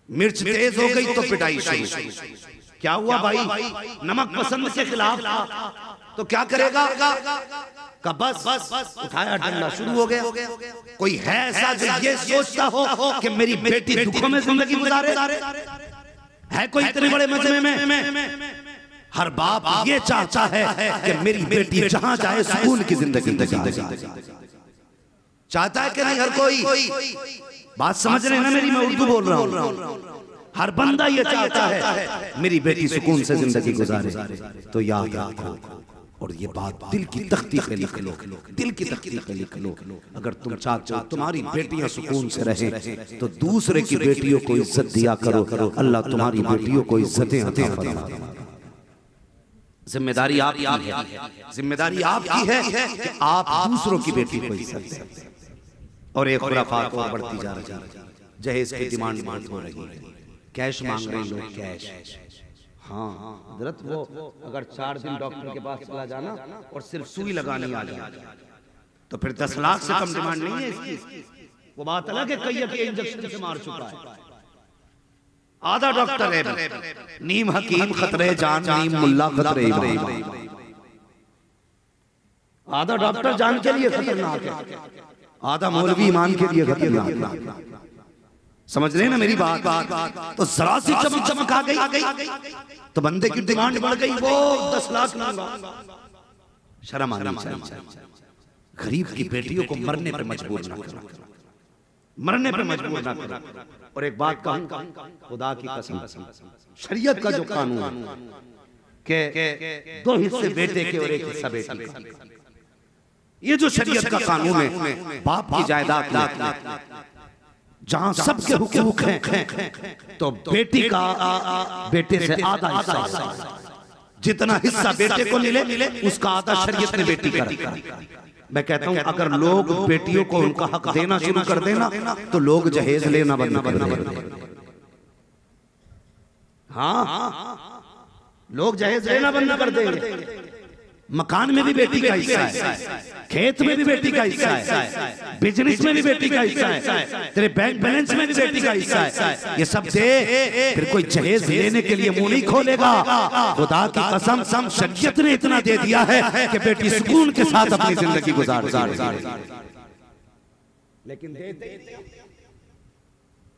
मिर्च तेज हो गई तो पिटाई शुरू। क्या हुआ भाई, नमक पसंद के खिलाफ तो क्या करेगा, का बस उठाया डंडा, शुरू हो गया। कोई है ऐसा जो ये सोचता हो कि मेरी बेटी दुखों में जिंदगी गुजारे? है कोई इतने बड़े मजमे में? हर बाप ये चाहता है कि मेरी बेटी जहां जाए सुकून की जिंदगी चाहता है कि नहीं? हर कोई बात समझ रहे हैं ना मेरी? मैं उर्दू बोल रहा हूँ। हर बंदा ये चाहता है मेरी बेटी सुकून से जिंदगी गुजारे। तो याद रखो, और ये बात दिल की तख्ती पे लिख लो, दिल की तख्ती पे लिख लो। अगर तुम चाहते हो तुम्हारी बेटियां सुकून से रहें तो दूसरे की बेटियों को इज्जत दिया करो। अल्लाह तुम्हारी बेटियों को इज्जतें अता फरमाए। जिम्मेदारी आपकी है, जिम्मेदारी आपकी है कि आप दूसरों की बेटी को इज्जत दें। और एक खुराफात और बढ़ती जा रही है, जहेज की डिमांड बहुत हो रही है, कैश मांग रहे हैं लोग, कैश। हाँ हजरत, वो अगर 4 दिन डॉक्टर के पास चला जाना और सिर्फ सुई लगानी आ जाए तो फिर 10 लाख से कम डिमांड नहीं है इसकी। वो बात अलग है, कई के इंजेक्शन से मार चुका है। आधा डॉक्टर है, नीम हकीम खतरे जान, नीम मुल्ला खतरे ईमान। आधा डॉक्टर जान के लिए खतरनाक है, आधा मौलवी ईमान के लिए खतरनाक। समझ रहे हैं ना मेरी बात? तो जरा सी चमक आ गई तो बंदे की डिमांड बढ़ गई, वो 10 लाख मांगा। शर्म आनी चाहिए। गरीब की बेटियों को मरने पर मजबूर ना करो, मरने पर मजबूर ना करो। और एक बात कहूं, खुदा की कसम, शरीयत का जो कानून के 2 हिस्से बेटे के और 1 हिस्सा बेटी का, ये जो शरीयत का कानून है, बाप की जायदाद जहां सबके हुकूक हैं तो बेटी का बेटे से आधा हिस्सा, जितना हिस्सा बेटे को मिले उसका आधा शरीयत ने बेटी का रखा। मैं कहता हूं अगर लोग बेटियों को उनका हक देना शुरू कर देना तो लोग जहेज लेना बंद कर देंगे। हाँ, लोग जहेज लेना बंद कर देंगे। मकान में भी बेटी का हिस्सा है, खेत में भी बेटी का हिस्सा है, बिजनेस में भी बेटी का हिस्सा है, तेरे बैंक बैलेंस में भी बेटी का हिस्सा है। ये सब दे, फिर कोई जहेज लेने के लिए मुंह नहीं खोलेगा। खुदा की कसम, शरीयत ने इतना दे दिया है कि बेटी सुकून के साथ अपनी जिंदगी गुजार। लेकिन दे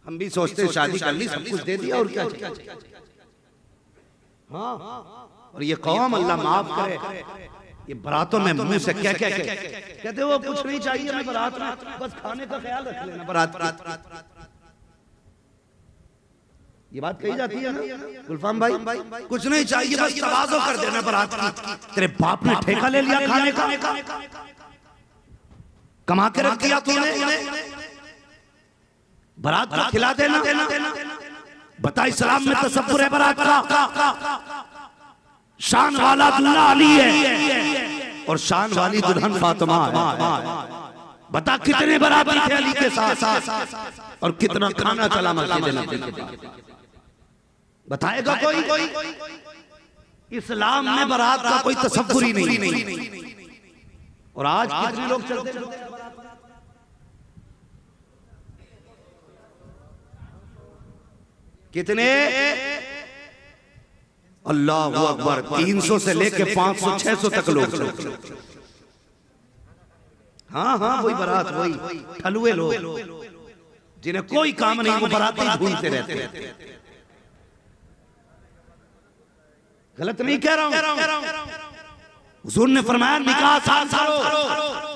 हम भी सोचते हैं शादी कर ली सब कुछ दे दिया और क्या चाहिए। हाँ और ये कौम अल्लाह माफ करे, ये बारातों में मुंह से क्या क्या कहते वो कुछ नहीं चाहिए मैं बारात में, बस खाने का ख्याल रख लेना बारात। ये बात कही जाती है ना गुलफाम भाई, कुछ नहीं चाहिए बस तवाज़ो कर देना बारात की। तेरे बाप ने ठेका ले लिया खाने का, कमा के रख दिया तूने, बारात को खिला देना। बता इस्लाम में तसव्वुर है बारात का, शान वाला दूल्हा अली है और शान वाली दुल्हन फातिमा है। बता कितने बराती थे अली के साथ और कितना खाना चला मस्जिद नबी। बताएगा कोई? इस्लाम में बारात का कोई तसव्वुर ही नहीं। और आज कितने लोग चलते कितने, अल्लाह अकबर, 300 से लेके 500 600 तक लोग। हाँ हाँ वही बारात, वही ठलुए लोग जिन्हें कोई काम नहीं, वो बाराती ढूंढते रहते। गलत नहीं कह रहा हूं, हुजूर ने फरमाया निकाह आसान करो।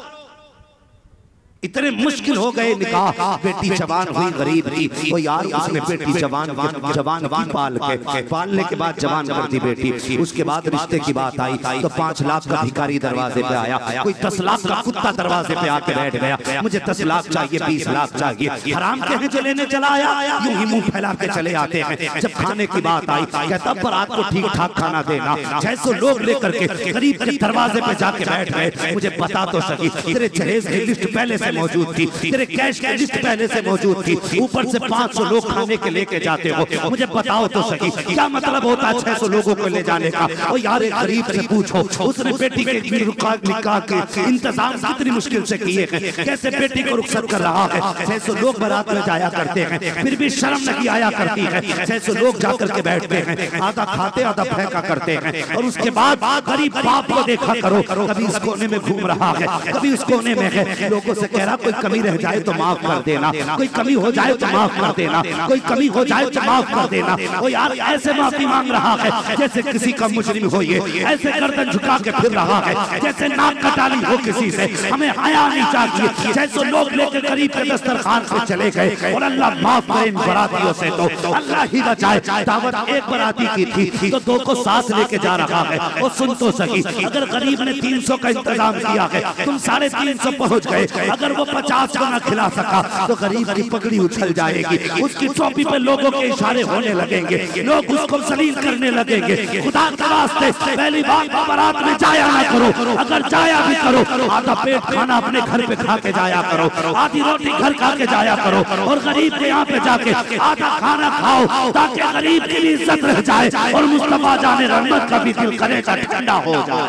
इतने मुश्किल हो गए निकाह, बेटी जवान हुई गरीब की, वो यार उसने बेटी जवान की पालने के बाद जवान कर दी बेटी। उसके बाद रिश्ते की बात आई तो 5 लाख का भिखारी दरवाजे पे आया, कोई 10 लाख का कुत्ता दरवाजे पे आके बैठ गया, मुझे 10 लाख चाहिए, 20 लाख चाहिए। हराम के जो लेने चला आया, यूं ही मुंह फैला के चले आते हैं। जब खाने की बात आई कहता बारात को ठीक ठाक खाना देना। 600 लोग लेकर के गरीब के दरवाजे पे जाके बैठ गए। मुझे बता तो सकी, तेरे जहेज की लिस्ट पहले से मौजूद थी, तेरे कैश की लिस्ट पहले से मौजूद थी, ऊपर से 500 लोग खाने के लेके जाते हो। मुझे बताओ तो सही क्या मतलब होता है 600 लोगों को ले जाने का? ओ यार एक गरीब से पूछो, उसने बेटी के निकाह के इंतजाम कितनी मुश्किल से किए हैं, कैसे बेटी को रुखसत कर रहा है। 600 लोग बारात में जाया करते हैं, फिर भी शर्म नहीं आया करती है। 600 लोग जाकर के बैठते हैं, आधा खाते आधा फेंका करते हैं। और उसके बाद गरीब बाप को देखा करो, कभी इस कोने में घूम रहा है, कभी उस कोने में है, लोगों से कह रहा कोई कमी रह जाए तो माफ कर देना, कोई कमी हो जाए तो माफ कर देना, कोई कमी हो जाए तो माफ कर देना। ओ यार ऐसे माफी मांग रहा है जैसे किसी का मुजरिम हो, ये ऐसे गर्दन झुका के फिर रहा है जैसे नाक कटाली हो किसी से। हमें हया नहीं चाहिए। 600 लोग लेकर गरीब के दस्तरखान से चले गए और अल्लाह माफ करे इन बरातियों से, तो अल्लाह ही बचाए। दावत एक बराती की थी तो 2 को साथ लेके जा रहा है। और सुन तो सकी, अगर गरीब ने 300 का इंतजाम किया है, तुम 350 पहुंच गए, अगर वो 50 को ना खिला सका तो गरीब की पगड़ी उछल जाएगी, उसकी टोपी पे लोगों के इशारे होने लगेंगे, लोग उसको जलील करने लगेंगे। खुदा के वास्ते पहली बात बारात में जाया ना करो, अगर जाया भी करो आधा पेट खाना अपने घर पे खा के जाया करो, आधी रोटी घर खा के जाया करो, और गरीब के यहाँ पे जाके आधा खाना खाओ ताकि गरीब की भी इज्जत रह जाए और मुस्तफा जाने रहमत का भी दिल करेगा ठंडा हो जाए।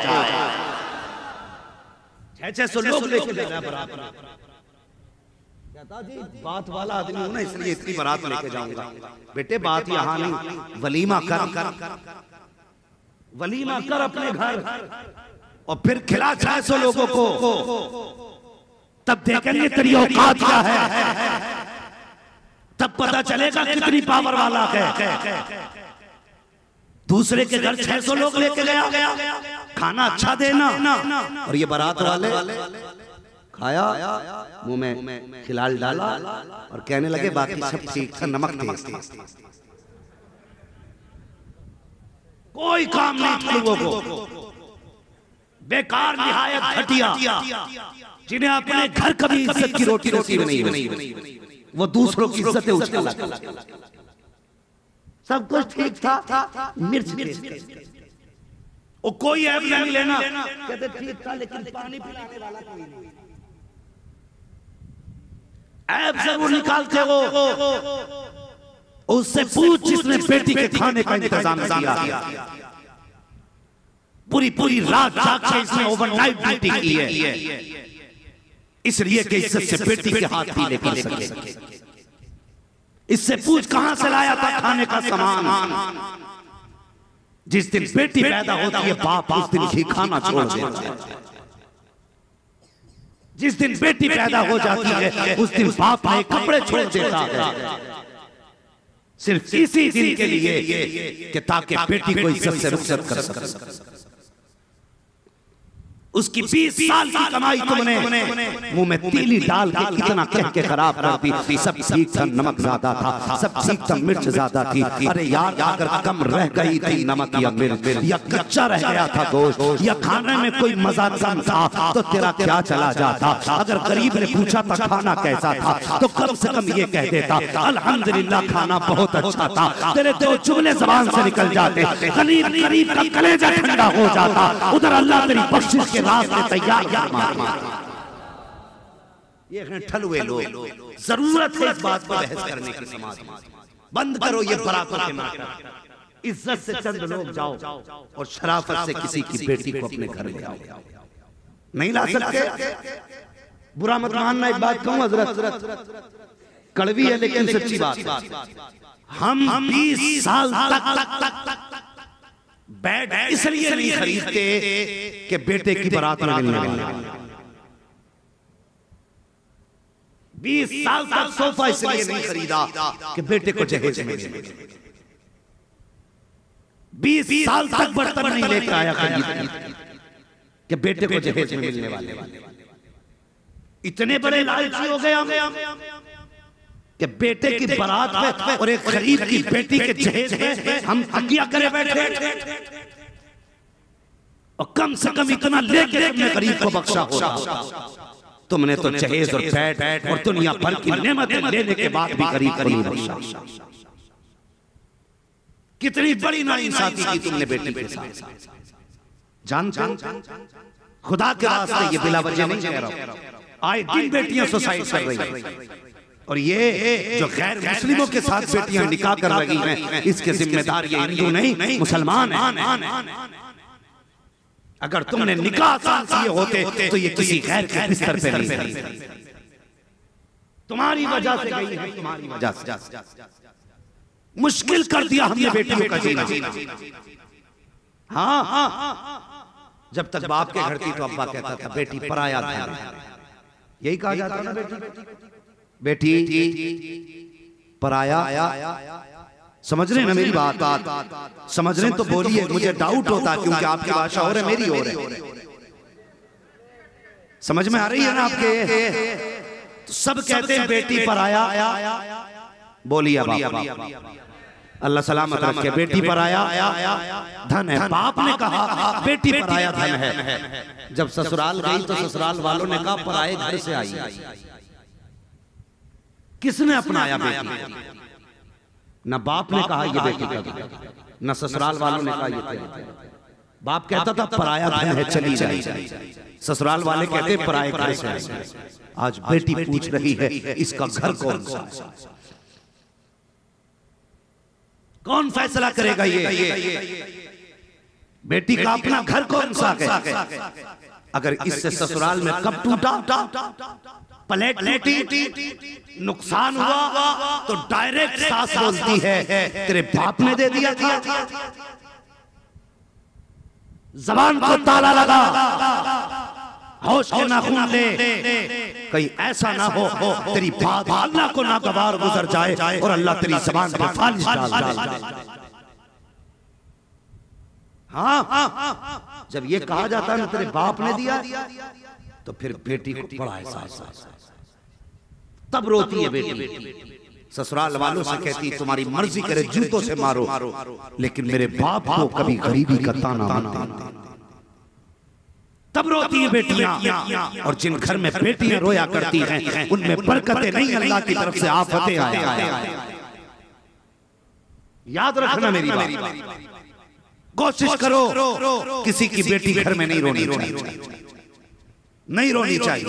600 लोग लेके जाना बराबर। कहता जी बात वाला आदमी हूं ना, इसलिए इतनी बारात लेके जाऊंगा। बेटे बात यहाँ नहीं, वलीमा कर, वलीमा कर अपने घर और फिर खिला 600 लोगों को, तब देखेंगे तेरी औकात क्या है, तब पता चलेगा कितनी पावर वाला है। दूसरे के घर 600 लोग लेके गया, खाना अच्छा देना, और ये बारात वाले खाया, मुंह में खिलाल डाला और कहने लगे बाकी सब ठीक था, नमक तेज। कोई काम नहीं था लोगों को, बेकार निहायत घटिया, जिन्हें अपने घर कभी इज्जत की रोटी नसीब नहीं बनी, वो दूसरों की इज्जत उछाला। सब कुछ ठीक था, मिर्च और कोई ऐप नहीं लेना, कहते ठीक था लेकिन पानी पिलाने वाला कोई नहीं। ऐप जरूर निकालते हो, उससे पूछ जिसने बेटी के खाने का इंतजाम किया, पूरी रात जाग के इसने ओवरनाइट ड्यूटी की है, इसलिए कि इज्जत से बेटी के हाथ भी निकल सके। इससे पूछ कहां से लाया था खाने का सामान। जिस दिन बेटी पैदा होती है बाप उस दिन ही खाना छोड़ देता है। जिस दिन बेटी पैदा हो जाती है उस दिन बाप नए कपड़े छोड़ देता है, सिर्फ इसी दिन के लिए कि ताकि बेटी को इज्जत से रुखसत कर सके। उसकी 20 साल की कमाई तुमने मुंह में तीली डाल के इतना कह के खराब कर दी। सब ठीक था, नमक ज्यादा था, सब ठीक था, मिर्च ज्यादा थी। अरे यार, अगर कम रह गई थी नमक या मिर्च, या कच्चा रह गया था गोश्त, या खाने में कोई मजा कम था तो तेरा क्या चला जाता। अगर गरीब ने पूछा था खाना कैसा था तो कम से कम ये कह देता अल्हम्दुलिल्लाह खाना बहुत अच्छा था। तेरे दो जुमले जबान से निकल जाते, गरीब का कलेजा ठंडा हो जाता। उधर अल्लाह तेरी बख्शिश के रास्ते तैयार ये ठलुए लोग। जरूरत है इस बात पर बहस करने की समाज में। बंद करो ये बराबर के नाटक। इज्जत से चंद लोग जाओ और शराफत से किसी की बेटी को अपने घर ले आओ। नहीं ला सकते, बुरा मत मानना। एक बात कहूं हजरत, कड़वी है लेकिन सच्ची बात। हम 20 साल तक बैट इसलिए नहीं खरीदते कि बेटे की बारात में मिलने वाला। 20 साल तक सोफा इसलिए नहीं खरीदा कि बेटे को जहेज में मिले। 20 साल तक बर्तन नहीं लेकर आया खरीद कि बेटे को जहेज में मिलने वाले। इतने बड़े लालची हो गए कि बेटे की बारात में और एक गरीब की बेटी के जहेज में हम तकिया करे बैठे। और कम से कम इतना लेके तुमने गरीब को बख्शा होगा। तुमने तो जहेज और बैठ और दुनिया भर की नेमतें लेने के बाद भी गरीब को नहीं बख्शा। कितनी बड़ी नाइंसाफी की तुमने बेटी के साथ। जानते हो, खुदा के रास्ते ये बिला वजह नहीं कह रहा हूं। आए दिन बेटियां सुसाइड कर रही हैं और ये जो गैर मुस्लिमों के साथ बेटियां निकाह कर रही हैं, इसके जिम्मेदार ये हिंदू नहीं मुसलमान हैं। अगर तुमने निकाह आसान किए होते तो ये किसी गैर के बिस्तर पे नहीं। तुम्हारी वजह से गई है, तुम्हारी वजह से मुश्किल कर दिया हमने बेटियों का जीना। हाँ, जब तक बाप के घर थी तो अब्बा कहता था बेटी पराया धन। यही कहा जाता है ना, बेटी पराया। समझ रहे ना मेरी बात? समझ रहे तो बोलिए, मुझे डाउट होता है क्योंकि आपकी भाषा और है, मेरी और है। समझ में आ रही है ना आपके? तो सब कहते हैं बेटी पराया। बोलिए अल्लाह सलामत रखे। बेटी पराया धन है। बाप ने कहा बेटी पराया धन है। जब ससुराल गई तो ससुराल वालों ने कहा पराए घर से आई। किसने अपनाया बेटी? न बाप ने कहा ये बेटी का, न ससुराल वालों ने कहा ये। बाप कहता था पराया धन है चली जाए, ससुराल वाले कहते पराए घर से। आज बेटी पूछ रही है इसका घर कौन सा? कौन फैसला करेगा ये? बेटी का अपना घर कौन सा है? अगर इससे ससुराल में कब टूटा, प्लेट टूटी, नुकसान हुआ तो डायरेक्ट सास बोलती है तेरे बाप ने दे दिया था। जबान को ताला लगा, होश के नाखून ले, कहीं ऐसा ना हो तेरी बात अल्लाह को नागवार गुजर जाए और अल्लाह तेरी जबान पे फालिश डाल। हाँ, जब ये कहा जाता है ना तेरे बाप ने दिया तो फिर बेटी को बड़ा एहसास, तब रोती है बेटी। ससुराल वालों से कहती तुम्हारी मर्जी करे जूतों से मारो, लेकिन मेरे बाप को कभी गरीबी का ताना मत देना। तब रोती है बेटियां। और जिन घर में बेटियां रोया करती हैं उनमें बरकतें नहीं, अल्लाह की तरफ से आफतें आए। याद रखना मेरी बात। कोशिश करो किसी की बेटी घर में नहीं रोनी चाहिए, नहीं रोनी चाहिए।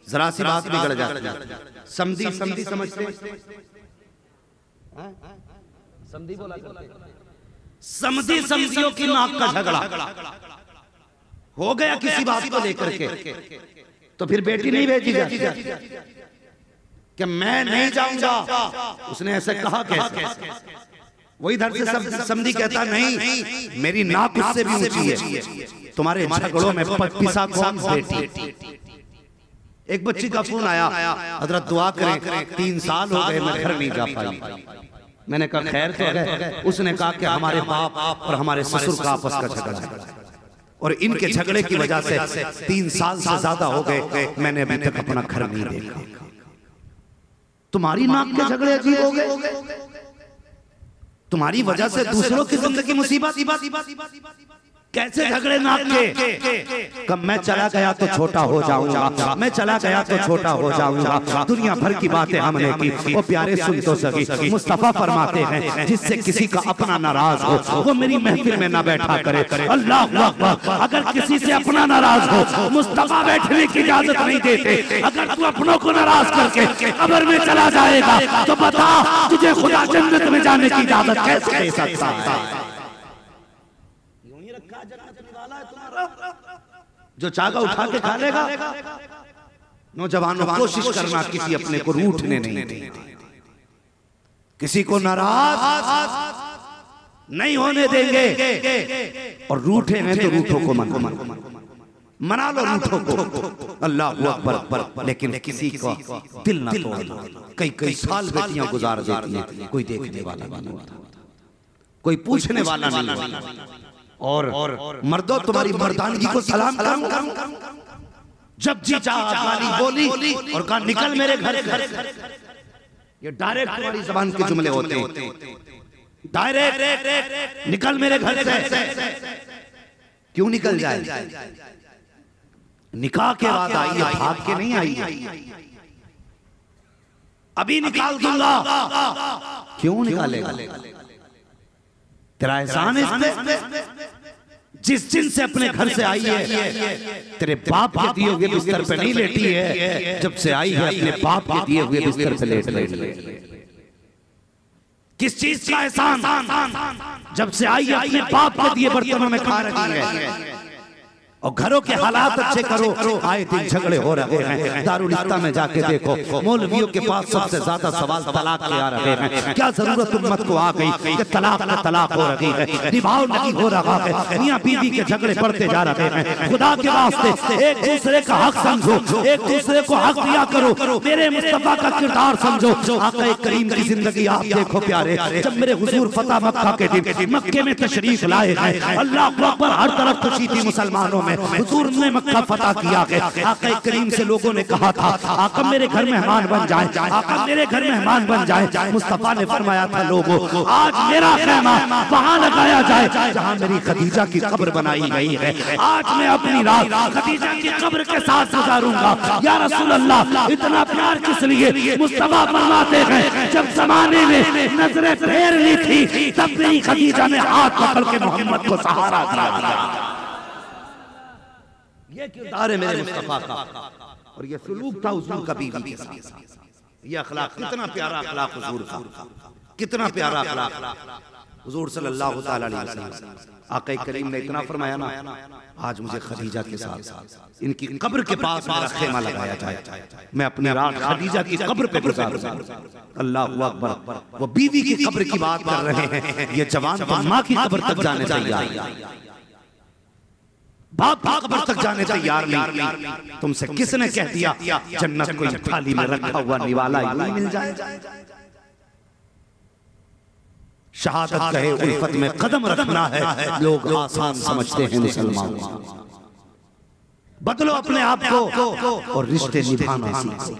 जरा सी बात बिगड़ जाती। समझी समझते? समझी बोला? समझियों की नाक का झगड़ा हो गया किसी बात को लेकर के, तो फिर बेटी नहीं भेजी जाती कि मैं नहीं जाऊंगा। उसने ऐसे कहा कैसे? वही इधर से समझी कहता नहीं, मेरी नाक उससे भी ऊंची है। तुम्हारे झगड़ों में पिसा कौन बेटी? एक बच्ची का फोन आया, हजरत दुआ करें, 3 साल हो गए मैं घर नहीं जा पाई। मैंने कहा खैर तो है। उसने कहा कि हमारे बाप और हमारे ससुर का आपस का झगड़ा है और इनके झगड़े की वजह से 3 साल से ज्यादा हो गए मैंने अभी तक अपना घर नहीं देखा। तुम्हारी नाक के झगड़े अजीब हो गए, तुम्हारी वजह से दूसरों की जिंदगी मुसीबत। कैसे झगड़े नाक के? कब मैं चला गया तो छोटा हो जाऊंगा, मैं चला गया तो छोटा हो जाऊंगा। दुनिया भर की बातें हमने की, वो प्यारे सुन तो सकी। मुस्तफा फरमाते हैं जिससे किसी का अपना नाराज हो वो मेरी महफिल में ना बैठा करे। अल्लाह अकबर। अगर किसी से अपना नाराज हो मुस्तफा बैठने की इजाजत नहीं देते। अगर तू अपनों को नाराज करके कब्र में चला जाएगा तो बता तुझे खुदा जन्नत में जाने की इजाजत कैसे दे सकता है? जो चागा उठा के खा लेगा। नौजवानों कोशिश करना किसी अपने को रूठने नहीं देना, किसी को नाराज नहीं होने देंगे। और रूठे हैं तो रूठों को मना लो, रूठों को। अल्लाह अकबर। लेकिन किसी को दिल ना तोड़ो। कई साल बेटियां गुजार देती हैं, कोई देखने वाला नहीं होता, कोई पूछने वाला नहीं होता। और मर्दों तुम्हारी मर्दानगी को सलाम करूं। जब जी चाहा गाली बोली और कहा निकल मेरे घर से। ये डायरेक्ट तुम्हारी जबान के जुमले होते हैं, डायरेक्ट निकल मेरे घर से। क्यों निकल जाए? निकाह के बाद आई है, भाग के नहीं आई। अभी निकाल दूंगा। क्यों निकालेगा? तेरा एहसान है जिस दिन से अपने घर से आई है तेरे बाप के दिए हुए बिस्तर पे नहीं लेटी है। जब से आई है अपने बाप के दिए हुए बिस्तर पे लेट रही है। किस चीज का एहसान? जब से आई है अपने बाप के दिए बर्तनों में खा रही है। और घरों के हालात अच्छे करो, आए दिन झगड़े हो रहे हैं। दारुल इफ्ता में जाके देखो, मौलवियों के पास सबसे ज्यादा सवाल तलाक के आ रहे हैं। क्या जरूरत उम्मत को आ गई कि तलाक हो रही है, निभाव नहीं हो रहा है, मियां बीवी के झगड़े बढ़ते जा रहे हैं। खुदा के वास्ते एक दूसरे का हक समझो, एक दूसरे को हक दिया करो। मेरे मुस्तफा का किरदार समझो। आका करीम की जिंदगी आप देखो प्यारे। जब मेरे हुजूर फतह मक्का के दिन मक्के में तशरीफ लाए हैं, अल्लाह अकबर, हर तरफ खुशी थी मुसलमानों में। हुजूर ने मक्का फतह किया है। आका करीम से लोगों ने कहा था आका मेरे घर मेहमान बन जाए, आका मेरे घर मेहमान बन जाए। मुस्तफा ने फरमाया था लोगों आज मेरा खैमा वहां लगाया जाए जहां मेरी खदीजा की कब्र बनाई गई है। आज मैं अपनी रात खदीजा की कब्र के साथ गुजारूंगा। या रसूल अल्लाह, इतना प्यार किस लिए? मुस्तफा फरमाते हैं जब जमाने में नजरें फेरनी थी तब मेरी खदीजा ने हाथ पकड़ के मोहम्मद को सहारा दिया। ये किरदार है मेरे मुस्तफा का और ये सलूक था हुजूर का बीवी के साथ। ये अखलाक, कितना प्यारा अखलाक हुजूर का, कितना प्यारा अखलाक हुजूर सल्लल्लाहु तआला अलैहि वसल्लम। आका करीम ने इतना फरमाया ना, आज मुझे खदीजा के साथ इनकी कब्र के पास मेरा खेमा लगाया जाए, मैं अपनी रात खदीजा की कब्र पे गुजारूंगा। अल्लाहु अकबर। वो बीवी की कब्र की बात कर रहे हैं, ये जवान तो माँ की कब्र तक जाने तैयार, बाप कब्र तक जाने तैयार नहीं। तुमसे किसने कह दिया जन्नत को थाली में रखा हुआ निवाला यूं मिल जाए? शहादत कहे उल्फत में कदम रखना है, लोग आसान समझते हैं मुसलमान। बदलो अपने आप को और रिश्ते निभाना सीखो,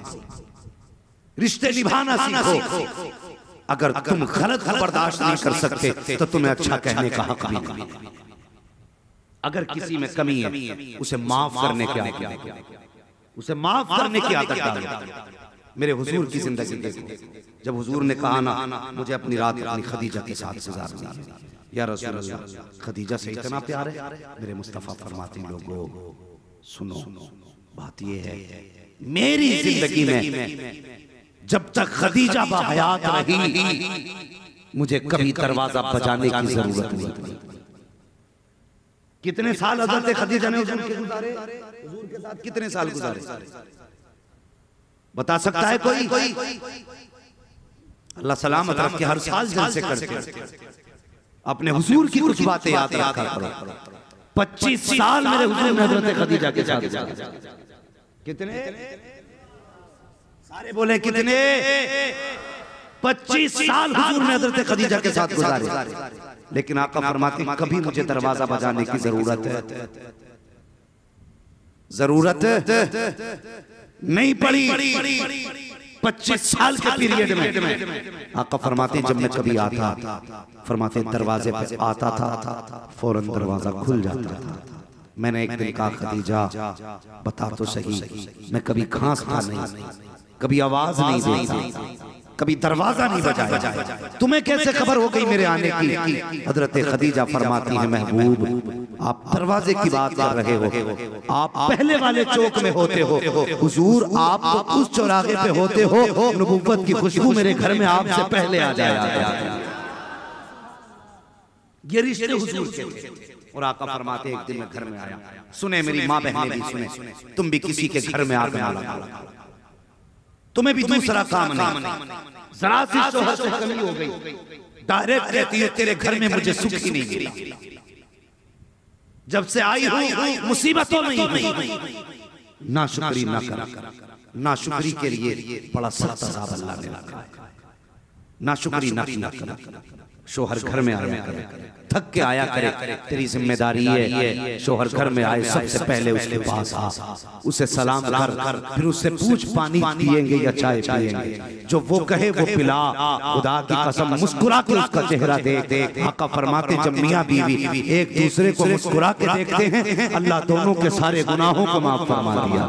रिश्ते निभाना सीखो। अगर तुम गलत बर्दाश्त नहीं कर सकते तो तुम्हें अच्छा कहने का हक भी नहीं। अगर किसी में कमी है उसे माफ करने की आदत, उसे माफ करने की आदत डालो। मेरे हुजूर की जिंदगी देखो, जब हुजूर ने कहा ना मुझे अपनी रात अपनी खदीजा के साथ गुजारनी है, या रसूल अल्लाह खदीजा से इतना प्यार है। मेरे मुस्तफा फरमाते हैं लोगों सुनो, बात ये है मेरी जिंदगी में जब तक खदीजा बाहयात रही मुझे कभी दरवाजा बजाने की जरूरत नहीं। कितने साल हज़रत खदीजा ने हुजूर के गुजारे, हुजूर के साथ कितने साल गुजारे बता सकता है कोई? अल्लाह सलामत रखे, हर साल जलसे करते अपने हुजूर की कुछ बातें याद रखा करो। 25 साल मेरे हुजूर ने हज़रत खदीजा के साथ, कितने सारे बोले कितने? 25 साल हुजूर ने हज़रत खदीजा के साथ गुजारे। लेकिन आका फरमाते हैं कभी मुझे दरवाजा बजाने की जरूरत नहीं पड़ी। 25 साल के पीरियड में आका फरमाते हैं जब मैं कभी आता, फरमाते दरवाजे पे आता था, फौरन दरवाजा खुल जाता था। मैंने एक दिन कहा खदीजा बता तो सही, मैं कभी खांसता नहीं, कभी आवाज नहीं देता, कभी दरवाजा नहीं बजाया, तुम्हें कैसे खबर हो गई मेरे आने की? हजरत खदीजा फरमाती है महबूब आप दरवाजे की बात कर रहे हो, आप पहले वाले चौक में होते हो हुजूर, आप तो उस चौराहे पे होते हो, नबूवत की खुशबू मेरे घर में आपसे पहले आ जाया। ये रिश्ते हुजूर के थे। और आका फरमाते एक दिन मैं घर में आया, सुने मेरी माँ बहनें भी सुने, तुम भी किसी के घर में आग ना लगाओ, तुम्हें भी दूसरा काम नहीं, जरा सी शोहर से कमी हो गई डायरेक्ट कहती है तेरे घर में मुझे सुख ही नहीं मिला, जब से आई हूं मुसीबतों में ही। ना शुक्री ना करा, ना शुक्री के लिए बड़ा सख्त अज़ाब अल्लाह ने रखा है। ना शुक्री ना करा, शोहर घर में आया करे, थक के आया करे, तेरी जिम्मेदारी है शोहर घर में आए सबसे पहले उसके पास आ, उसे सलाम कर, फिर उससे पूछ पानी पिएंगे या चाय पिएंगे, जो वो कहे वो पिला। खुदा की कसम मुस्कुरा के उसका चेहरा देख। आका फरमाते जब मियां बीवी एक दूसरे को मुस्कुरा के देखते हैं अल्लाह दोनों के सारे गुनाहों को माफ फरमा दिया।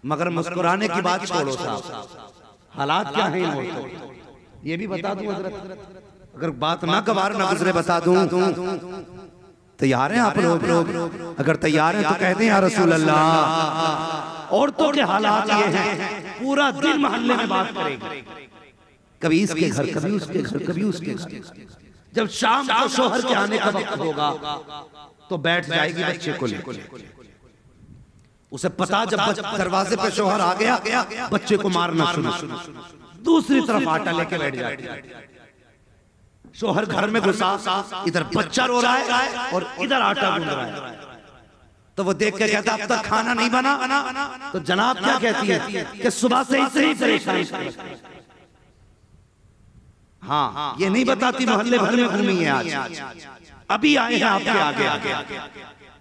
मगर मुस्कुराने की बात छोड़ो साहब, हालात क्या है ये भी बता दूं हजरत, अगर बात ना गवार ना गुजरे बता दूं। तैयार हैं आप लोग? अगर तैयार हैं तो कहते हैं या रसूल अल्लाह। औरतों के हालात ये हैं, पूरा दिन मोहल्ले में बात करेगी, कभी इसके घर, कभी उसके घर, कभी उसके घर। जब शाम को शोहर के आने का वक्त होगा तो बैठ जाएगी बच्चे को लेकर। उसे पता जब दरवाजे पे शोहर आ गया बच्चे को मारना शुरू, दूसरी तरफ आटा लेके बैठ जाती। शोहर घर में घुसा, इधर बच्चा रो रहा है और इधर आटा गूंद रहा है, तो वो देख के कहता अब तक खाना नहीं बना। तो जनाब क्या कहती है कि सुबह से ही परेशान। हाँ ये नहीं बताती मोहल्ले भर में घूमी है आज, अभी आए हैं आपके आगे।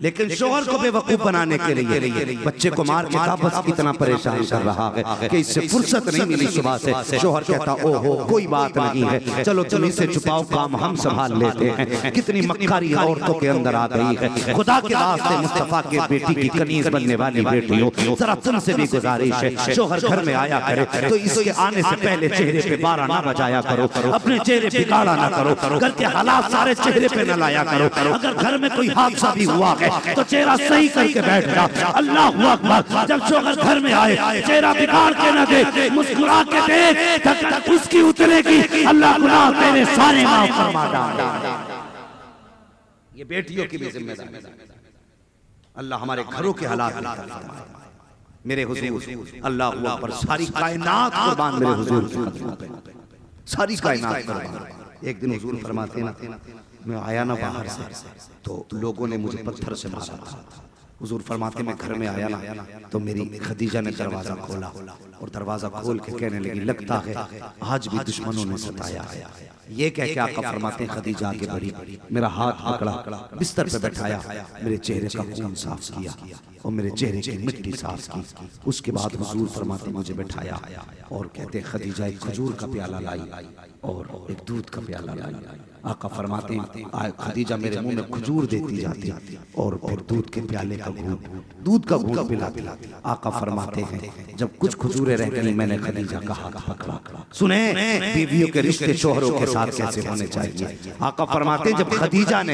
लेकिन शोहर को बेवकूफ बनाने के लिए बच्चे को मार के बस इतना परेशान कर रहा है कि इससे फुर्सत नहीं मिली सुबह से। शोहर कहता ओहो कोई बात नहीं है, चलो तुम इसे छुपाओ, काम हम संभाल लेते हैं। कितनी मक्कारी औरतों के अंदर आ गई है। खुदा के वास्ते मुस्तफा के बेटी की कनीज बनने वाली बेटी हो, जरा तुमसे भी गुजारिश है शोहर घर में आया करे तो इसके आने से पहले चेहरे पे बारा ना बजाया करो, अपने चेहरे बिगाड़ा ना करो, घर के हालात सारे चेहरे पे न लाया करो। अगर घर में कोई हादसा भी हुआ है तो चेहरा सही करके बैठ जा। अल्लाहू अकबर। जब शोहर घर में आए चेहरा बिगाड़ के न दे, मुस्कुरा के देख, तक उसकी उतरेगी, अल्लाह गुनाह तेरे सारे माफ फरमा देगा। ये बेटियों की भी जिम्मेदारी, अल्लाह हमारे घरों के हालात मेरे हुजूर अल्लाहू अकबर। सारी कायनात कुर्बान मेरे हुजूर की कदमों पे, सारी कायनात कुर्बान। एक दिन हुजूर फरमाते ना मैं आया ना बाहर से तो लोगों ने मुझे पत्थर से मारा था। हुजूर फरमाते मैं घर में आया ना तो मेरी खदीजा ने दरवाजा खोला और दरवाजा खोल के कहने लगी लगता है आज भी दुश्मनों ने सताया है। ये कह के आका फरमाते खदीजा आगे बढ़ी, मेरा हाथ पकड़ा, बिस्तर पे बैठाया, मेरे चेहरे का खून साफ किया और मेरे चेहरे की मिट्टी साफ की। उसके बाद हुजूर फरमाते मुझे बैठाया और कहते खदीजा एक खजूर का प्याला लाई और एक दूध का प्याला लाई। आका फरमाते हैं खदीजा मेरे मुंह में खजूर देती जाती और फिर दूध के प्याले का दूध का घूंट पिलाती। आका फरमाते हैं जब कुछ खजूरें रह गई मैंने खदीजा का हाथ पकड़ा। सुने बीवियों के रिश्ते शोहरों के साथ कैसे होने चाहिए। आका फरमाते हैं जब खदीजा ने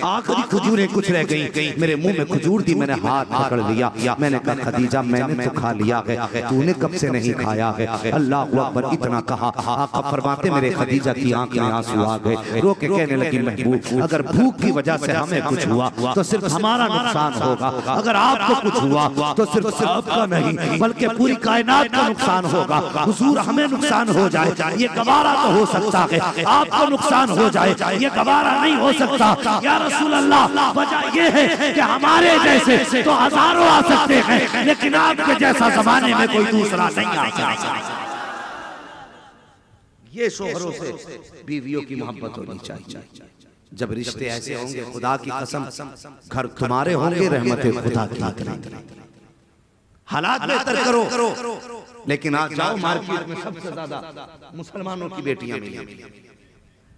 आखिरी खजूरें कुछ रह गई मेरे मुंह में खजूर दी, मैंने हाथ पकड़ लिया, मैंने कहा खदीजा मैंने तो खा लिया है, तूने कब से नहीं खाया है। अल्लाह अकबर इतना कहा। आका फरमाते मेरे खदीजा की आंख में आंसू आ गए, रो के कहने लगी महबूब अगर भूख की वजह से हमें कुछ हुआ तो सिर्फ हमारा नुकसान होगा, अगर आपको कुछ हुआ तो सिर्फ आपका नहीं बल्कि पूरी कायनात का नुकसान होगा। हुजूर हमें नुकसान हो जाए ये गवारा तो हो सकता है, आपको नुकसान हो जाए, ये गवारा नहीं हो सकता। या रसूल अल्लाह, वजह ये है कि हमारे जैसे तो हजारों आ सकते हैं, लेकिन आपके जैसा जमाने में कोई दूसरा नहीं आ सकता। ये शोहरों से बीवियों की मोहब्बत होनी चाहिए। जब रिश्ते ऐसे होंगे, खुदा की कसम, घर तुम्हारे होंगे, रहमतें खुदा की करेंगे। हालात बेहतर करो, लेकिन आज जाओ मार्केट में सबसे ज्यादा मुसलमानों की बेटियां मिली,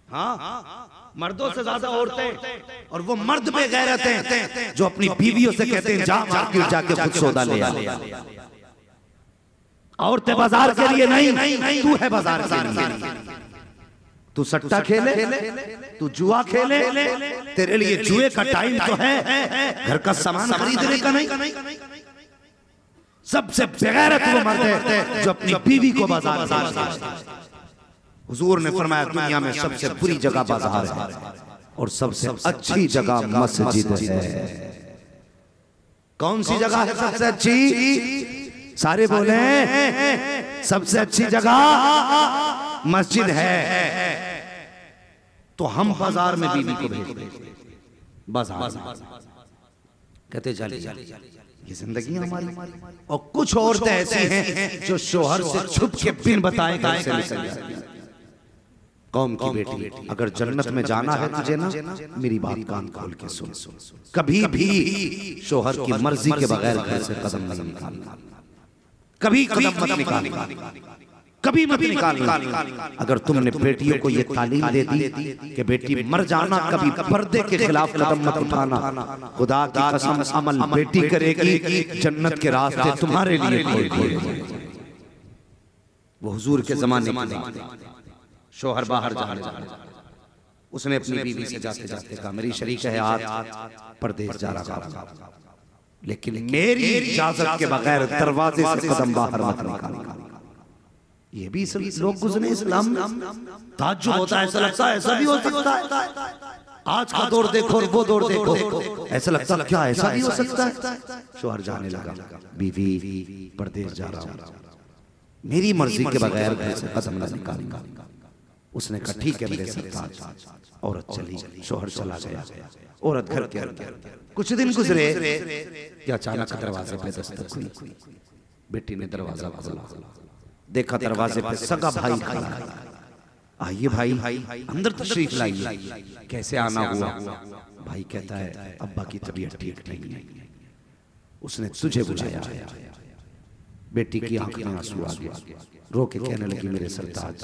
हाँ, मर्दों से ज्यादा औरतें, और वो मर्द बेगैरत हैं जो अपनी बीवियों से कहते हैं जा मार्केट जाके खुद सौदा ले आ। औरतें बाजार के लिए नहीं, तू है बाजार के लिए। तू सट्टा खेले, तू जुआ खेले, तेरे लिए जुए का टाइम तो है, घर का सामान खरीदने का नहीं। सबसे बेगैरत वो मर्द है जो अपनी बीवी को बाजार में। हुजूर ने फरमाया दुनिया में सबसे बुरी जगह बाजार है और सबसे अच्छी जगह मस्जिद है। कौन सी जगह है सबसे अच्छी? सारे बोले सबसे अच्छी जगह मस्जिद है। तो हम बाजार में बीवी को भेजते, बाजार कहते चलिए, ये जिंदगी हमारी। और कुछ औरतें ऐसी हैं जो शोहर से छुप के बिन बताए घर से निकल जाती हैं। कौम की बेटी, अगर जन्नत में जाना है तुझे ना, मेरी बात कान खोल के सुन, कभी भी शोहर की मर्जी के बगैर घर से कदम नहीं निकालना, कभी कदम मत निकालना, कभी मत निकालना। अगर तुमने बेटियों को ये तालीम दे दी कि बेटी मर जाना, कभी पर्दे के खिलाफ कदम मत उठाना, खुदा की कसम अमल बेटी करेगी, जन्नत के रास्ते तुम्हारे लिए खोल दिए। वो हुजूर के जमाने की शोहर बाहर जा रहा, उसने अपनी बीवी से जाते जाते कहा मेरी शरीक है आज परदेश जा रहा, लेकिन मेरी इजाजत के बगैर दरवाजे से कदम बाहर मत निकालना। ये भी सभी लोग गुजरे इस्लाम में, ताज्जुब होता है, ऐसा लगता है ऐसा भी हो सकता है। आज का दौर देखो और वो दौर देखो, ऐसा लगता है क्या ऐसा भी हो सकता है। शोहर जाने लगा, बीवी परदेश जा रहा हूं, मेरी मर्जी के बगैर घर से कदम न निकालना। उसने कहा ठीक है मेरे सरताज। औरत चली, शोहर चला गया, औरत घर के अंदर। कुछ दिन गुजरे कि अचानक दरवाजे पे दस्तक हुई। बेटी ने दरवाजा खोला, देखा दरवाजे पे सगा भाई खड़ा है। आइए भाई अंदर तशरीफ लाइए। कैसे आना हुआ? भाई कहता है अब्बा की तबीयत ठीक नहीं है, उसने तुझे बुलाया। बेटी की आंख में आंसू आ गया, रो के कहने लगी मेरे सरताज